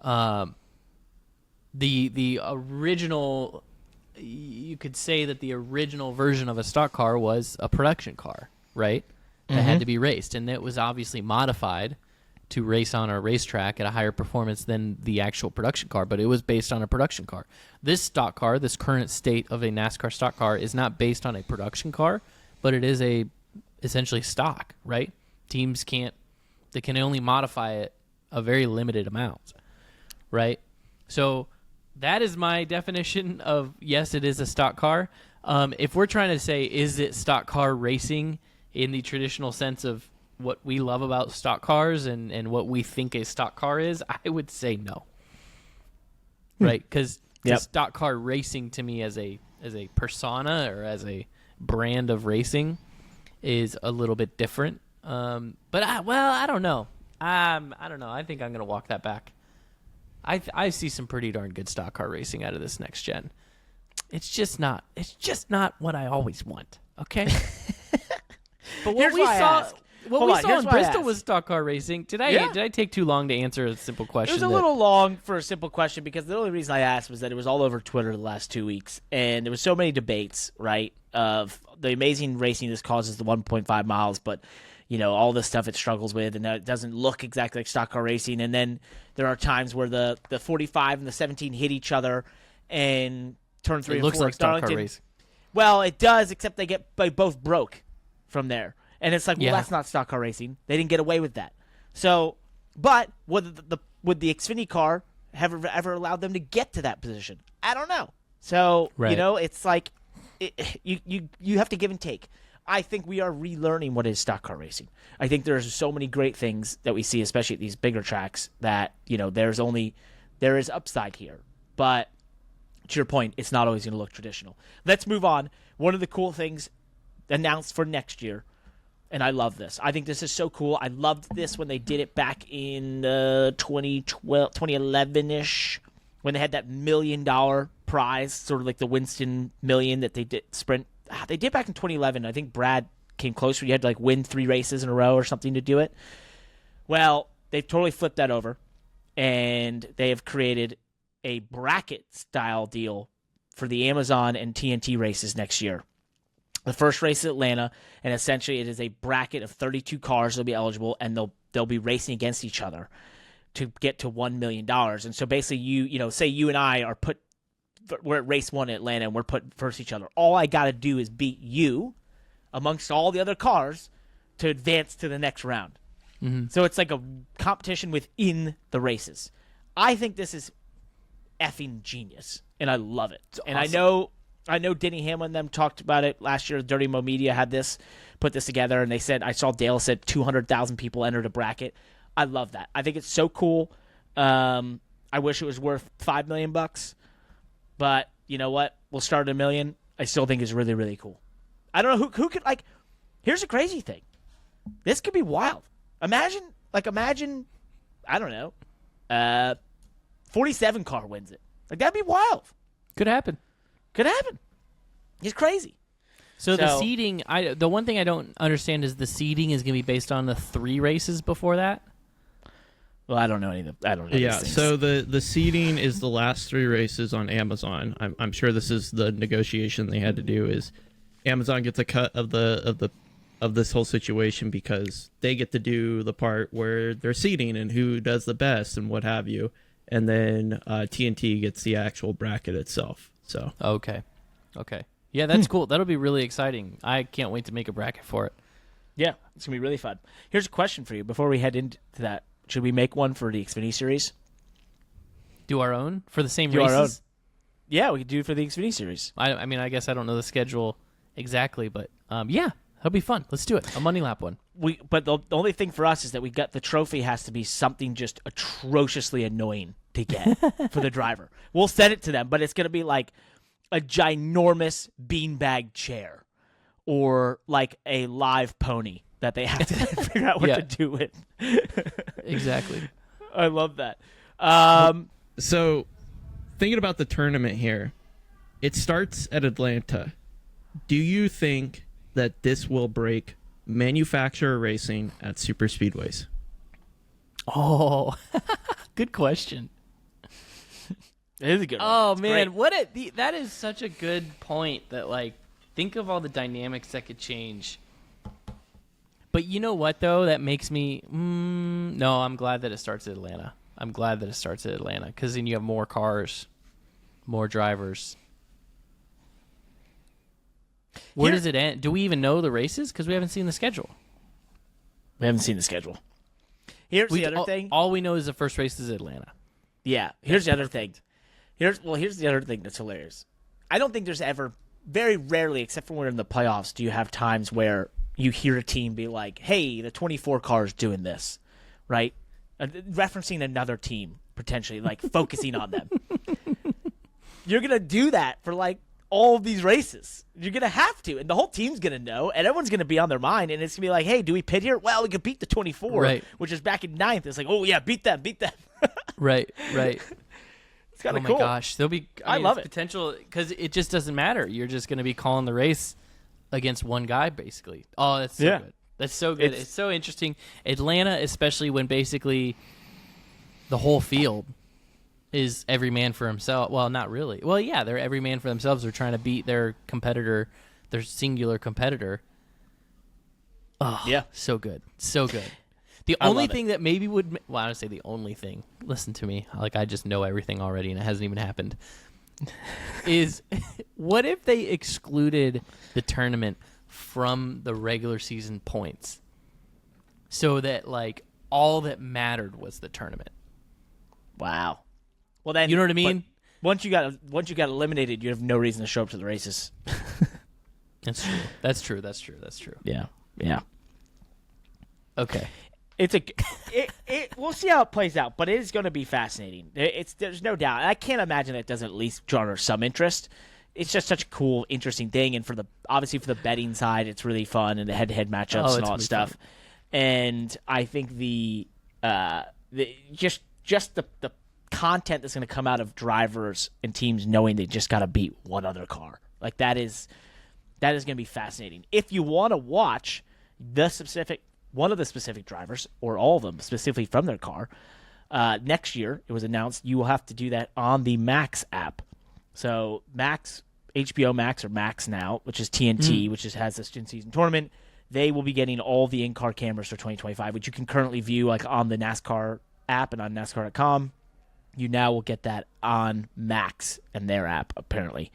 The original, you could say that the original version of a stock car was a production car, right? That had to be raced, and it was obviously modified to race on a racetrack at a higher performance than the actual production car, but it was based on a production car. This stock car, this current state of a NASCAR stock car, is not based on a production car, but it is essentially stock, right? Teams can only modify it a very limited amount, right? So that is my definition of, yes, it is a stock car. If we're trying to say, is it stock car racing in the traditional sense of what we love about stock cars and what we think a stock car is, I would say no. Right? Because stock car racing to me as a persona or as a brand of racing is a little bit different. But I don't know. I don't know. I think I'm going to walk that back. I see some pretty darn good stock car racing out of this next gen. It's just not what I always want. Okay. But what we saw in Bristol was stock car racing. Did I take too long to answer a simple question? It was a little long for a simple question because the only reason I asked was that it was all over Twitter the last 2 weeks, and there was so many debates, right, of the amazing racing this causes the 1.5 miles, but all the stuff it struggles with, and it doesn't look exactly like stock car racing. And then there are times where the 45 and the 17 hit each other, and turn 3 and 4 looks like stock car racing. Well, it does, except they both broke from there. And it's like, well, that's not stock car racing. They didn't get away with that. So, but would the Xfinity car have ever allowed them to get to that position? I don't know. So, it's like you have to give and take. I think we are relearning what is stock car racing. I think there's so many great things that we see, especially at these bigger tracks, that there is upside here. But to your point, it's not always going to look traditional. Let's move on. One of the cool things announced for next year, and I love this. I think this is so cool. I loved this when they did it back in 2011-ish, when they had that $1 million prize, sort of like the Winston Million that they did sprint. They did back in 2011. I think Brad came close where you had to win 3 races in a row or something to do it. Well, they've totally flipped that over, and they have created a bracket-style deal for the Amazon and TNT races next year. The first race is Atlanta, and essentially it is a bracket of 32 cars that'll be eligible, and they'll be racing against each other to get to $1 million. And so basically, say you and I we're at race 1 in Atlanta, and we're put versus each other. All I got to do is beat you amongst all the other cars to advance to the next round. Mm-hmm. So it's like a competition within the races. I think this is effing genius, and I love it. It's and awesome. I know Denny Hamlin and them talked about it last year. Dirty Mo Media put this together, and they said, I saw Dale said 200,000 people entered a bracket. I love that. I think it's so cool. I wish it was worth $5 million, but you know what? We'll start at $1 million. I still think it's really, really cool. I don't know who could here's a crazy thing. This could be wild. Imagine, I don't know, 47 car wins it. That'd be wild. Could happen. It's crazy. So the seeding, the one thing I don't understand is the seeding is going to be based on the 3 races before that? Well, I don't know any of them. I don't know. Yeah, so the seeding is the last 3 races on Amazon. I'm sure this is the negotiation they had to do, is Amazon gets a cut of this whole situation because they get to do the part where they're seeding and who does the best and what have you. and then TNT gets the actual bracket itself. So Okay. Yeah, that's cool. That'll be really exciting. I can't wait to make a bracket for it. Yeah, it's going to be really fun. Here's a question for you before we head into that. Should we make one for the Xfinity Series? Do our own for the same Do our races? own. Yeah, we could do it for the Xfinity Series. I mean, I guess I don't know the schedule exactly, but yeah, that'll be fun. Let's do it. A money lap one. But the only thing for us is that the trophy has to be something just atrociously annoying to get for the driver. We'll send it to them, but it's going to be like a ginormous beanbag chair or like a live pony that they have to figure out what to do with. Exactly. I love that. So, thinking about the tournament here, it starts at Atlanta. Do you think that this will break manufacturer racing at super speedways? Oh, good question. It is a good one. Oh It's man, great. that is such a good point. That like, think of all the dynamics that could change. But you know what though? That makes me no. I'm glad that it starts at Atlanta. Because then you have more cars, more drivers. Where does it end? Do we even know the races? Because we haven't seen the schedule. We haven't seen the schedule. Here's the other thing. All we know is the first race is Atlanta. Yeah. Here's the other thing. Here's the other thing that's hilarious. I don't think there's ever, very rarely, except for when we're in the playoffs, do you have times where you hear a team be like, "Hey, the 24 car is doing this," right? Referencing another team potentially, like focusing on them. You're gonna do that for like all of these races. You're gonna have to, and the whole team's gonna know, and everyone's gonna be on their mind, and it's gonna be like, "Hey, do we pit here? Well, we could beat the 24, right, which is back in 9th. It's like, oh yeah, beat them. right. It's kind of cool. Oh cool. my gosh, there'll be. I love it. Potential because it just doesn't matter. You're just gonna be calling the race against one guy, basically. Oh, that's so good. That's so good. It's so interesting. Atlanta, especially when basically the whole field is every man for himself. Well, not really. Well, yeah, they're every man for themselves. They're trying to beat their competitor, their singular competitor. Oh, yeah. So good. So good. The only thing that maybe would... Well, I would say the only thing. Listen to me. Like, I just know everything already, and it hasn't even happened. Is what if they excluded the tournament from the regular season points so that, like, all that mattered was the tournament? Wow. Well, then... You know what I mean? Once you got eliminated, you have no reason to show up to the races. That's true. Yeah. Okay. We'll see how it plays out, but it is going to be fascinating. There's no doubt. I can't imagine it doesn't at least garner some interest. It's just such a cool, interesting thing, and obviously for the betting side, it's really fun, and the head-to-head matchups and all that stuff. Fun. And I think the content that's going to come out of drivers and teams knowing they just got to beat one other car, like that is going to be fascinating. If you want to watch one of the specific drivers, or all of them specifically from their car, next year, it was announced you will have to do that on the Max app. So Max, HBO Max, or Max now, which is TNT, which has this in-season tournament, they will be getting all the in-car cameras for 2025, which you can currently view like on the NASCAR app and on NASCAR.com. You now will get that on Max and their app, apparently.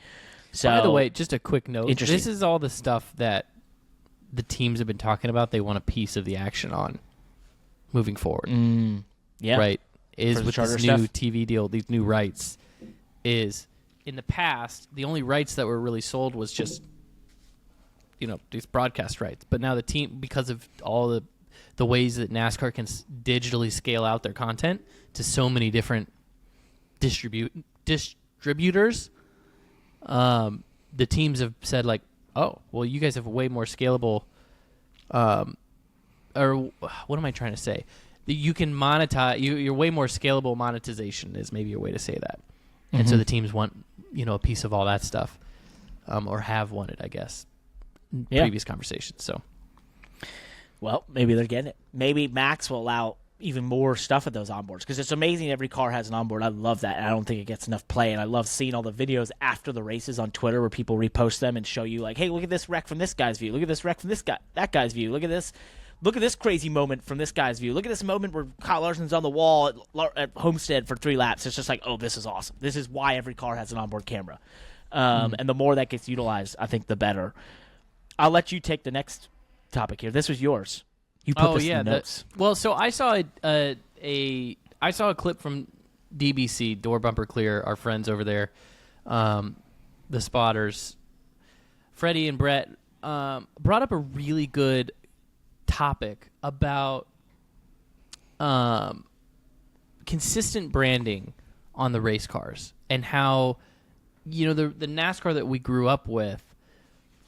So, by the way, just a quick note. Interesting. This is all the stuff that the teams have been talking about. They want a piece of the action on moving forward. Yeah. Right. Is with this new stuff. TV deal, these new rights, is in the past, the only rights that were really sold was just, these broadcast rights. But now the team, because of all the ways that NASCAR can digitally scale out their content to so many different distributors, the teams have said, like, oh, well, you guys have a way more scalable, or what am I trying to say? You can monetize. You're way more scalable. Monetization is maybe a way to say that. Mm-hmm. And so the teams want, a piece of all that stuff, or have wanted, I guess, in previous conversations. So, well, maybe they're getting it. Maybe Max will allow even more stuff at those onboards, because it's amazing every car has an onboard. I love that, and I don't think it gets enough play, and I love seeing all the videos after the races on Twitter where people repost them and show you, like, hey, look at this wreck from this guy's view, look at this wreck from that guy's view, look at this look at this crazy moment from this guy's view. Look at this moment where Kyle Larson's on the wall at Homestead for 3 laps. It's just like, oh, this is awesome. This is why every car has an onboard camera. And the more that gets utilized, I think the better. I'll let you take the next topic here. This was yours. You put this in the notes. So I saw I saw a clip from DBC, Door Bumper Clear, our friends over there, the spotters. Freddie and Brett brought up a really good topic about consistent branding on the race cars and how, the NASCAR that we grew up with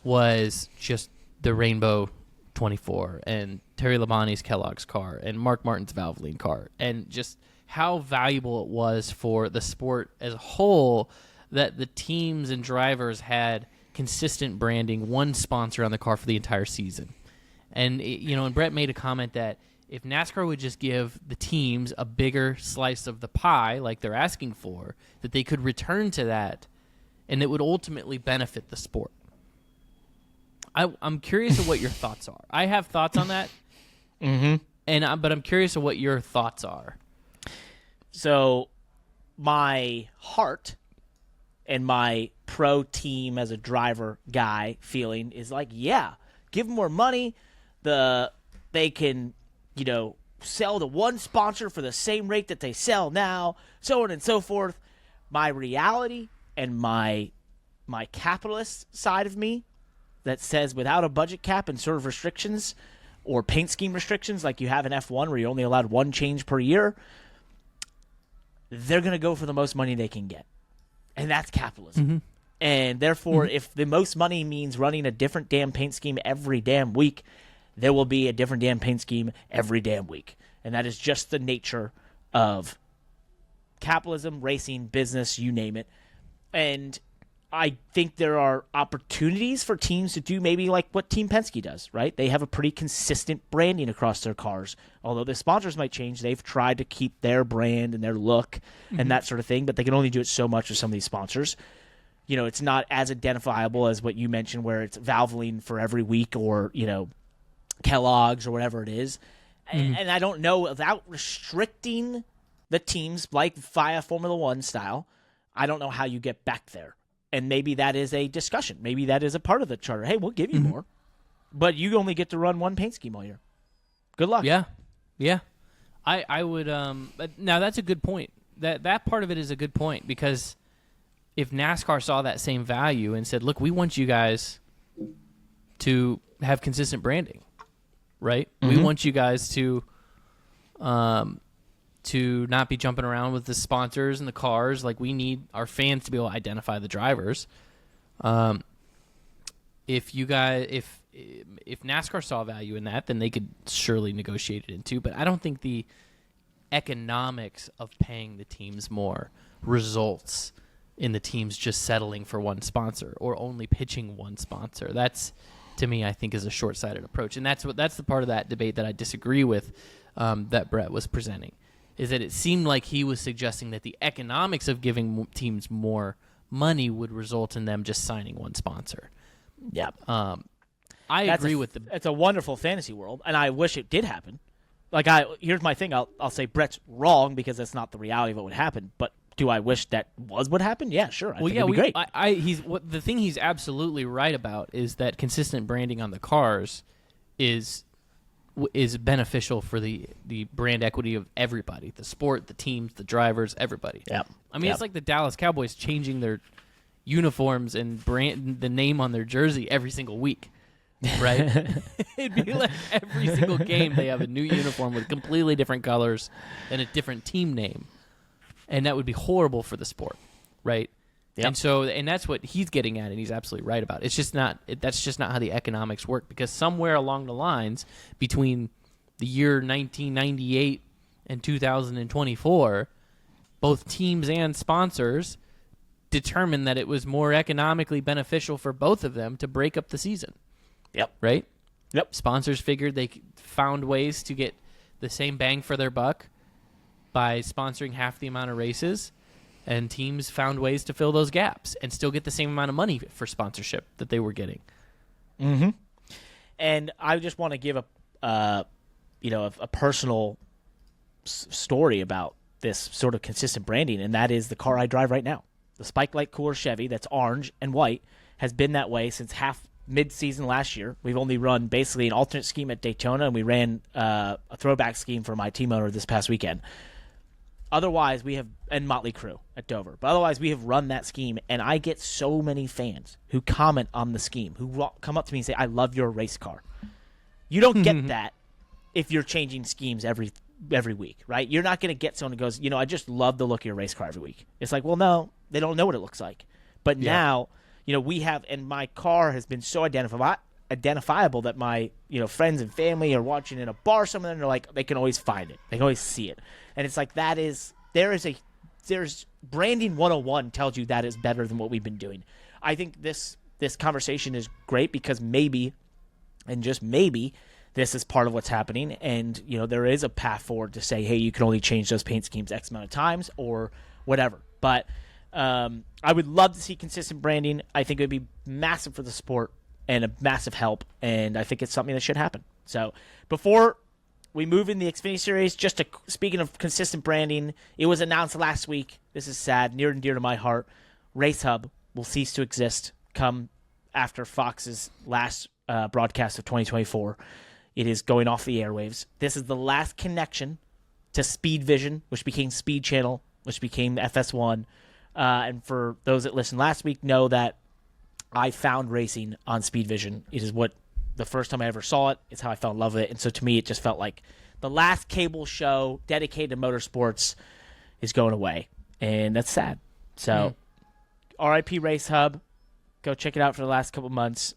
was just the Rainbow 24 and Terry Labonte's Kellogg's car and Mark Martin's Valvoline car, and just how valuable it was for the sport as a whole that the teams and drivers had consistent branding, one sponsor on the car for the entire season. And, and Brett made a comment that if NASCAR would just give the teams a bigger slice of the pie like they're asking for, that they could return to that and it would ultimately benefit the sport. I'm curious of what your thoughts are. I have thoughts on that, but I'm curious of what your thoughts are. So my heart and my pro team as a driver guy feeling is like, yeah, give them more money. They can, sell to one sponsor for the same rate that they sell now, so on and so forth. My reality and my capitalist side of me that says without a budget cap and sort of restrictions or paint scheme restrictions like you have in F1 where you're only allowed one change per year, they're going to go for the most money they can get. And that's capitalism. And therefore, if the most money means running a different damn paint scheme every damn week, there will be a different damn paint scheme every damn week. And that is just the nature of capitalism, racing, business, you name it. And I think there are opportunities for teams to do maybe like what Team Penske does, right? They have a pretty consistent branding across their cars. Although the sponsors might change, they've tried to keep their brand and their look and that sort of thing, but they can only do it so much with some of these sponsors. It's not as identifiable as what you mentioned where it's Valvoline for every week or, Kellogg's or whatever it is. And I don't know, without restricting the teams like via Formula One style, I don't know how you get back there. And maybe that is a discussion. Maybe that is a part of the charter. Hey, we'll give you more, but you only get to run one paint scheme all year. Good luck. Yeah. I would. Now that's a good point. That part of it is a good point because if NASCAR saw that same value and said, "Look, we want you guys to have consistent branding, right? We want you guys to not be jumping around with the sponsors and the cars. Like, we need our fans to be able to identify the drivers. If NASCAR saw value in that, then they could surely negotiate it into. But I don't think the economics of paying the teams more results in the teams just settling for one sponsor or only pitching one sponsor. That's, to me, I think is a short-sighted approach. And that's the part of that debate that I disagree with that Brett was presenting. Is that it seemed like he was suggesting that the economics of giving teams more money would result in them just signing one sponsor. Yeah. I agree with the... It's a wonderful fantasy world, and I wish it did happen. Here's my thing. I'll say Brett's wrong because that's not the reality of what would happen, but do I wish that was what happened? Yeah, sure. I think it'd be great. The thing he's absolutely right about is that consistent branding on the cars is beneficial for the brand equity of everybody, the sport, the teams, the drivers, everybody. Yeah. It's like the Dallas Cowboys changing their uniforms and brand the name on their jersey every single week, right? It'd be like every single game they have a new uniform with completely different colors and a different team name, and that would be horrible for the sport, right? Yep. And that's what he's getting at, and he's absolutely right about it. It's just not that's just not how the economics work, because somewhere along the lines between the year 1998 and 2024, both teams and sponsors determined that it was more economically beneficial for both of them to break up the season. Yep. Right? Yep. Sponsors figured they found ways to get the same bang for their buck by sponsoring half the amount of races. And teams found ways to fill those gaps and still get the same amount of money for sponsorship that they were getting. Mm-hmm. And I just want to give a personal story about this sort of consistent branding, and that is the car I drive right now. The Spike Light Cooler Chevy that's orange and white has been that way since mid-season last year. We've only run basically an alternate scheme at Daytona, and we ran a throwback scheme for my team owner this past weekend. Otherwise, and Motley Crue at Dover. But otherwise, we have run that scheme, and I get so many fans who comment on the scheme, who come up to me and say, I love your race car. You don't get that if you're changing schemes every week, right? You're not going to get someone who goes, I just love the look of your race car every week. It's like, well, no, they don't know what it looks like. But now, we have, and my car has been so identifiable that my, friends and family are watching in a bar somewhere, and they're like, they can always find it. They can always see it. And it's like, there's branding 101 tells you that is better than what we've been doing. I think this conversation is great because maybe, and just maybe, this is part of what's happening, and there is a path forward to say, hey, you can only change those paint schemes X amount of times or whatever. But I would love to see consistent branding. I think it would be massive for the sport and a massive help, and I think it's something that should happen. So before we move in the Xfinity Series, speaking of consistent branding, it was announced last week. This is sad, near and dear to my heart. Race Hub will cease to exist come after Fox's last broadcast of 2024. It is going off the airwaves. This is the last connection to Speed Vision, which became Speed Channel, which became FS1. And for those that listened last week, know that I found racing on Speed Vision. It is the first time I ever saw it. It's how I fell in love with it. And so to me, it just felt like the last cable show dedicated to motorsports is going away. And that's sad. So RIP Race Hub. Go check it out for the last couple months.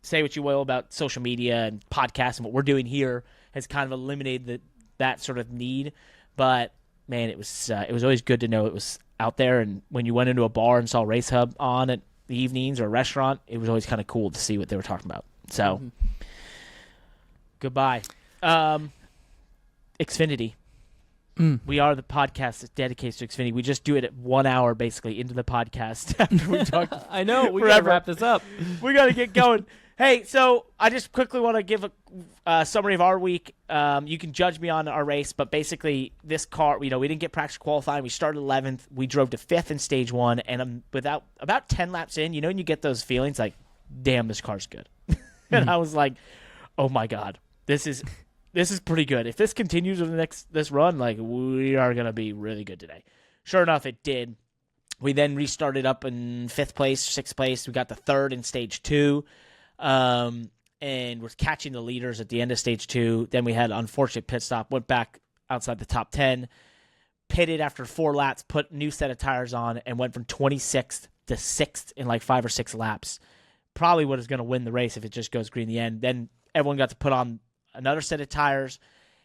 Say what you will about social media and podcasts, and what we're doing here has kind of eliminated that sort of need. But man, it was always good to know it was out there. And when you went into a bar and saw Race Hub on at the evenings or a restaurant, it was always kind of cool to see what they were talking about. So, Goodbye. Xfinity. We are the podcast that dedicates to Xfinity. We just do it at 1 hour, basically, into the podcast after we talk. I know. We got to wrap this up. We got to get going. Hey, so I just quickly want to give a summary of our week. You can judge me on our race, but basically this car, we didn't get practice qualifying. We started 11th. We drove to 5th in stage 1, and about 10 laps in, and you get those feelings like, damn, this car's good. And I was like, oh my God, this is pretty good. If this continues in this run, like, we are going to be really good today. Sure enough, it did. We then restarted up in 5th place, 6th place. We got the 3rd in stage 2. And was catching the leaders at the end of stage 2. Then we had an unfortunate pit stop, went back outside the top 10, pitted after 4 laps, put a new set of tires on, and went from 26th to 6th in like 5 or 6 laps. Probably what is going to win the race if it just goes green in the end. Then everyone got to put on another set of tires,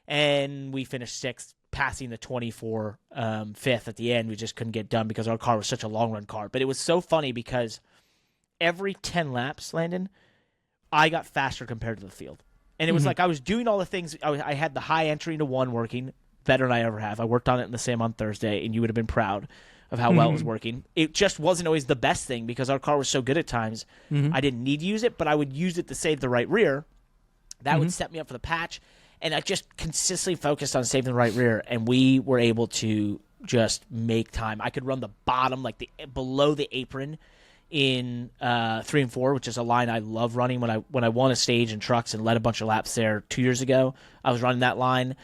and we finished 6th, passing the 24 5th at the end. We just couldn't get done because our car was such a long-run car. But it was so funny because every 10 laps, Landon, I got faster compared to the field. And it was like I was doing all the things. I had the high entry into 1 working better than I ever have. I worked on it in the sim on Thursday, and you would have been proud of how well it was working. It just wasn't always the best thing because our car was so good at times. I didn't need to use it, but I would use it to save the right rear. That would set me up for the patch. And I just consistently focused on saving the right rear, and we were able to just make time. I could run the bottom, like below the apron, in 3 and 4, which is a line I love running. When I won a stage in trucks and led a bunch of laps there 2 years ago, I was running that line.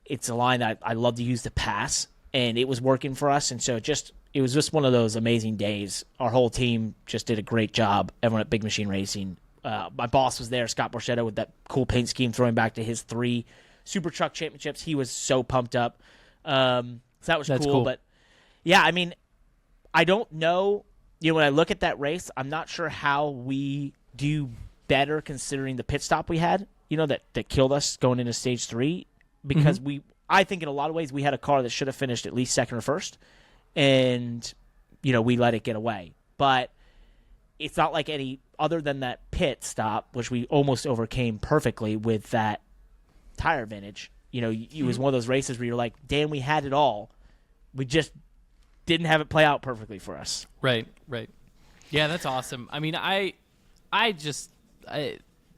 It's a line I love to use to pass, and it was working for us. And so it was just one of those amazing days. Our whole team just did a great job. Everyone at Big Machine Racing. My boss was there, Scott Borchetta, with that cool paint scheme, throwing back to his 3 Super Truck Championships. He was so pumped up. So that's cool. But yeah, I mean, I don't know. When I look at that race, I'm not sure how we do better considering the pit stop we had, that killed us going into stage 3, because I think in a lot of ways we had a car that should have finished at least 2nd or 1st, and, we let it get away. But it's not like any other than that pit stop, which we almost overcame perfectly with that tire vintage. It was one of those races where you're like, damn, we had it all. We just didn't have it play out perfectly for us. Right. Yeah, that's awesome. I mean,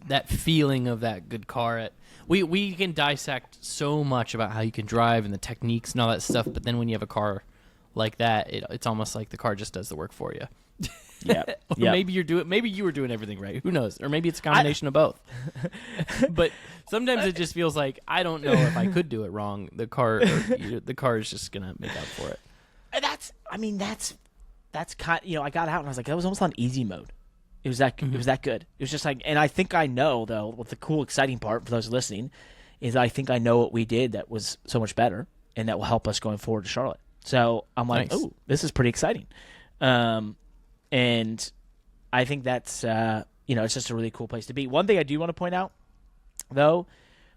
that feeling of that good car. We can dissect so much about how you can drive and the techniques and all that stuff, but then when you have a car like that, it's almost like the car just does the work for you. Yeah. Or maybe you were doing everything right. Who knows? Or maybe it's a combination of both. But sometimes it just feels like I don't know if I could do it wrong. The car is just gonna make up for it. That's kind. I got out and I was like, that was almost on easy mode. It was that good. It was just like, and I think I know though. What the cool, exciting part for those listening is, I think I know what we did that was so much better, and that will help us going forward to Charlotte. So I'm like, Nice. oh, this is pretty exciting. And I think that's it's just a really cool place to be. One thing I do want to point out though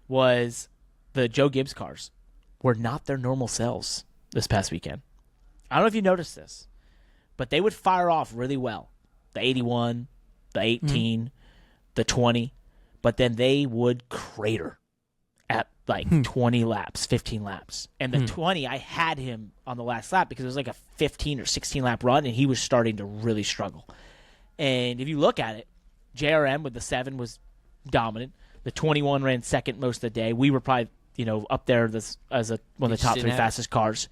was the Joe Gibbs cars were not their normal selves this past weekend. I don't know if you noticed this, but they would fire off really well. The 81, the 18, the 20, but then they would crater at like 20 laps, 15 laps. And the 20, I had him on the last lap because it was like a 15 or 16 lap run, and he was starting to really struggle. And if you look at it, JRM with the 7 was dominant. The 21 ran second most of the day. We were probably, up there as one of the top 3 fastest cars.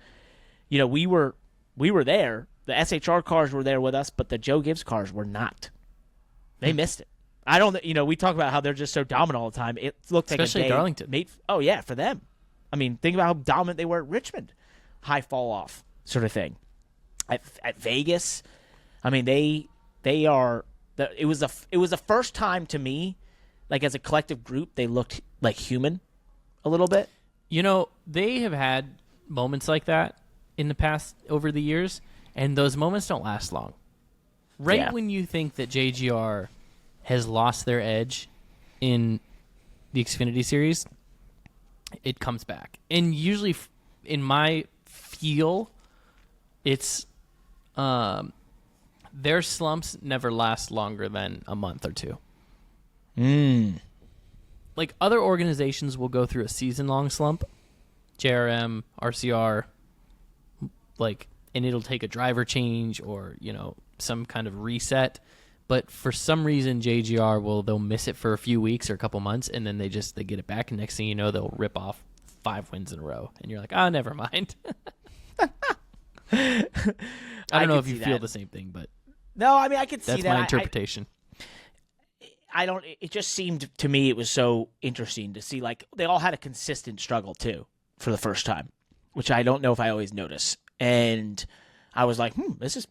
We were there. The SHR cars were there with us, but the Joe Gibbs cars were not. They missed it. I don't. We talk about how they're just so dominant all the time. It looked Especially like a day Darlington. Oh yeah, for them. I mean, think about how dominant they were at Richmond, high fall off sort of thing. At Vegas, I mean they are. It was the first time to me, like as a collective group, they looked like human, a little bit. They have had moments like that in the past over the years, and those moments don't last long. Right when you think that JGR has lost their edge in the Xfinity series, it comes back. And usually, in my feel, it's their slumps never last longer than a month or two. Like other organizations will go through a season-long slump, JRM, RCR, and it'll take a driver change or some kind of reset. But for some reason, JGR they'll miss it for a few weeks or a couple months, and then they get it back, and next thing you know, they'll rip off 5 wins in a row, and you're like, oh, never mind. I don't know if you feel the same thing, but no, I mean I could see that. That's my interpretation. I don't. It just seemed to me it was so interesting to see they all had a consistent struggle too for the first time, which I don't know if I always notice. And I was like, this is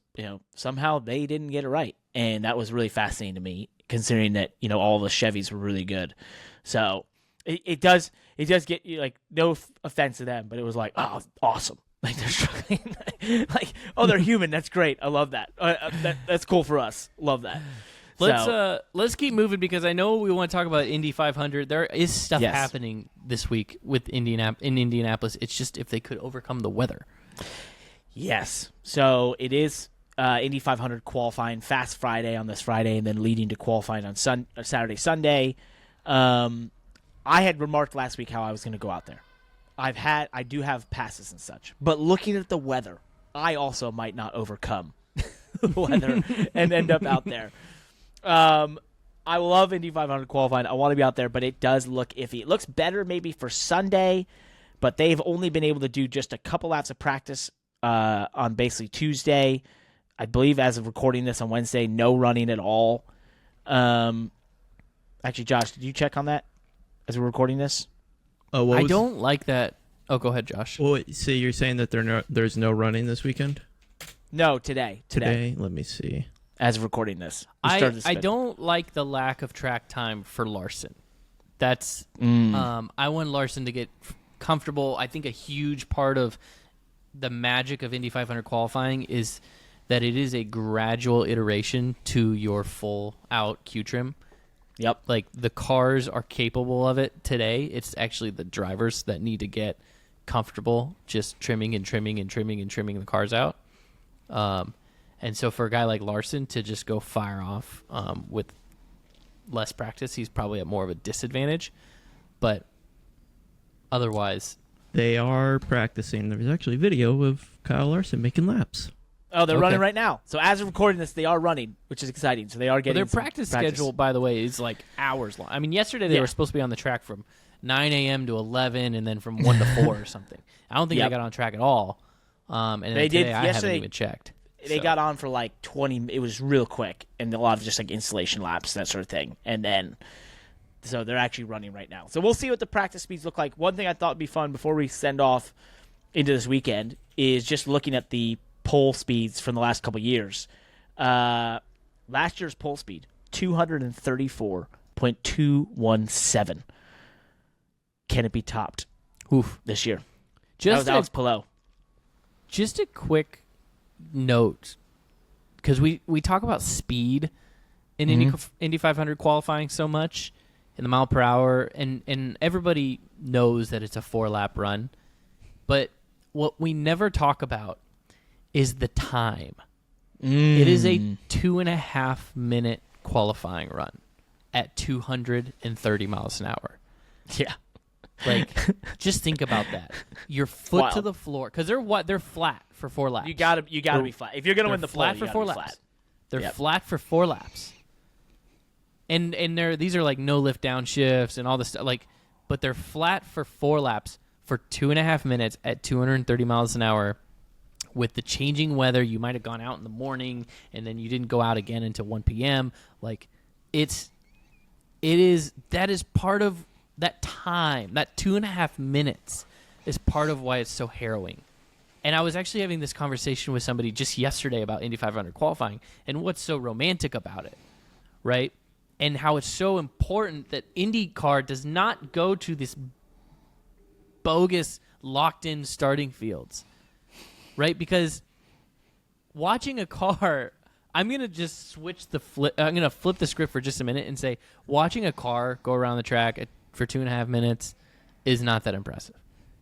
somehow they didn't get it right. And that was really fascinating to me, considering that, all the Chevys were really good. So it does get you, no offense to them, but it was like, oh, awesome. Like they're struggling. They're human. That's great. I love that. That's cool for us. Love that. Let's keep moving because I know we want to talk about Indy 500. There is stuff happening this week with in Indianapolis. It's just if they could overcome the weather. Yes. So it is Indy 500 qualifying, Fast Friday on this Friday, and then leading to qualifying on Saturday, Sunday. I had remarked last week how I was going to go out there. I do have passes and such, but looking at the weather, I also might not overcome the weather and end up out there. I love Indy 500 qualifying. I want to be out there, but it does look iffy. It looks better maybe for Sunday, but they've only been able to do just a couple laps of practice on basically Tuesday. I believe as of recording this on Wednesday, no running at all. Actually, Josh, did you check on that as we're recording this? I don't like that. Oh, go ahead, Josh. Well, so you're saying that there's no running this weekend? No, today. Let me see. As of recording this. I don't like the lack of track time for Larson. That's I want Larson to get comfortable. I think a huge part of the magic of Indy 500 qualifying is that it is a gradual iteration to your full out Q trim. Yep. Like the cars are capable of it today. It's actually the drivers that need to get comfortable just trimming the cars out. And so for a guy like Larson to just go fire off with less practice, he's probably at more of a disadvantage. But otherwise, they are practicing. There's actually video of Kyle Larson making laps. Oh, they're Okay. running right now. So as of recording this, they are running, which is exciting. So they are But getting their practice schedule, by the way, is like hours long. I mean, yesterday they were supposed to be on the track from 9 a.m. to 11, and then from 1 to 4 or something. I don't think they got on track at all. And then they did. I haven't even checked. They got on for like 20. It was real quick, and a lot of just like installation laps, that sort of thing. And then, so they're actually running right now. So we'll see what the practice speeds look like. One thing I thought would be fun before we send off into this weekend is just looking at the pole speeds from the last couple years. Last year's pole speed, 234.217. Can it be topped this year? That was Alex Palou. Just a quick note, because we talk about speed in Indy 500 qualifying so much, in the mile per hour, and everybody knows that it's a 4-lap run. But what we never talk about is the time. It is a 2.5-minute qualifying run at 230 miles an hour. Yeah. Like, just think about that. Your foot to the floor, because they're flat for 4 laps. You gotta be flat if you're gonna win the pole. Flat for 4 laps. Flat. They're flat for 4 laps. And these are like no lift down shifts and all this stuff. Like, but they're flat for 4 laps for 2.5 minutes at 230 miles an hour. With the changing weather, you might have gone out in the morning and then you didn't go out again until 1 p.m. Like, that is part of that time. That 2.5 minutes is part of why it's so harrowing. And I was actually having this conversation with somebody just yesterday about Indy 500 qualifying and what's so romantic about it, right? And how it's so important that IndyCar does not go to this bogus locked-in starting fields, right? Because watching a car, I'm going to just I'm going to flip the script for just a minute and say watching a car go around the track for 2.5 minutes is not that impressive.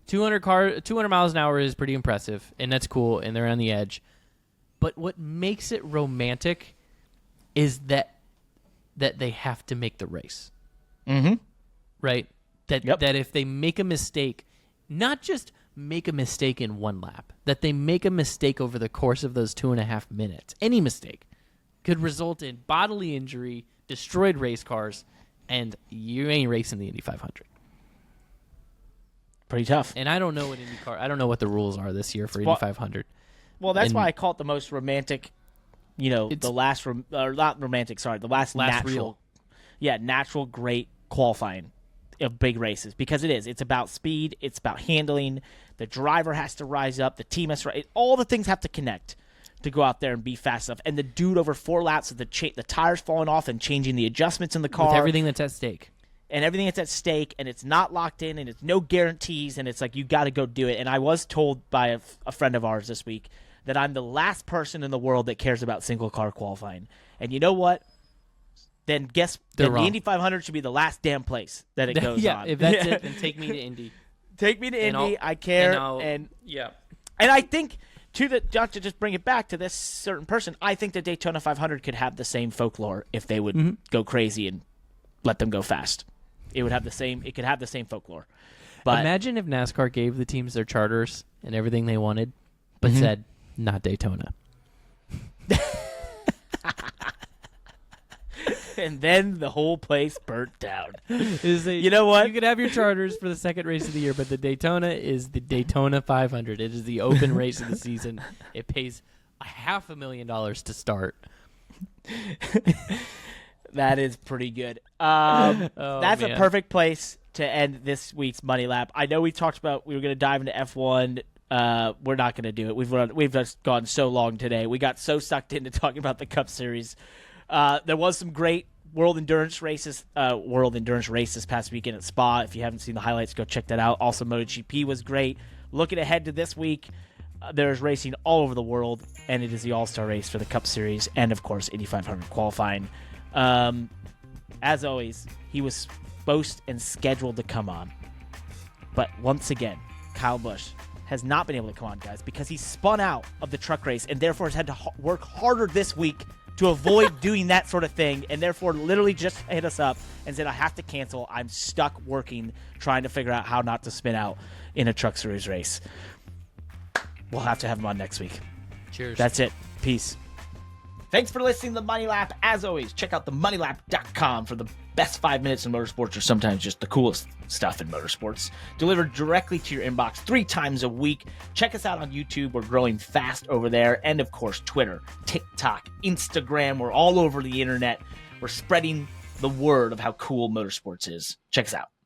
200 miles an hour is pretty impressive, and that's cool, and they're on the edge. But what makes it romantic is that they have to make the race. Mm-hmm. Right? That if they make a mistake, not just make a mistake in 1 lap, that they make a mistake over the course of those 2.5 minutes. Any mistake could result in bodily injury, destroyed race cars, and you ain't racing the Indy 500. Pretty tough. And I don't know what the rules are this year for Indy 500. Well, that's why I call it the most romantic, the last natural real. Yeah, natural great qualifying of big races, because it's about speed, it's about handling, the driver has to rise up, the team has to all the things have to connect to go out there and be fast enough. And the dude over 4 laps of the tires falling off and changing the adjustments in the car. With everything that's at stake. And everything that's at stake, and it's not locked in, and it's no guarantees, and it's like you got to go do it. And I was told by a friend of ours this week that I'm the last person in the world that cares about single car qualifying. And you know what? Then the Indy 500 should be the last damn place that it goes on. If that's it, then take me to Indy. Take me to Indy. I care. And I think not to just bring it back to this certain person, I think the Daytona 500 could have the same folklore if they would go crazy and let them go fast. It could have the same folklore. But imagine if NASCAR gave the teams their charters and everything they wanted, but said, not Daytona. And then the whole place burnt down. You know what? You could have your charters for the second race of the year, but the Daytona is the Daytona 500. It is the open race of the season. It pays $500,000 to start. That is pretty good. That's a perfect place to end this week's Money Lap. I know we talked about we were going to dive into F1. We're not going to do it. We've just gone so long today. We got so sucked into talking about the Cup Series. There was some great World Endurance races this past weekend at Spa. If you haven't seen the highlights, go check that out. Also, MotoGP was great. Looking ahead to this week, there's racing all over the world, and it is the All-Star race for the Cup Series and, of course, Indy 500 qualifying. As always, he was supposed and scheduled to come on. But once again, Kyle Busch has not been able to come on, guys, because he spun out of the truck race and therefore has had to work harder this week to avoid doing that sort of thing, and therefore literally just hit us up and said, I have to cancel. I'm stuck working, trying to figure out how not to spin out in a truck series race. We'll have to have him on next week. Cheers. That's it. Peace. Thanks for listening to The Money Lap. As always, check out themoneylap.com for the best 5 minutes in motorsports, or sometimes just the coolest stuff in motorsports, delivered directly to your inbox 3 times a week. Check us out on YouTube. We're growing fast over there. And, of course, Twitter, TikTok, Instagram. We're all over the internet. We're spreading the word of how cool motorsports is. Check us out.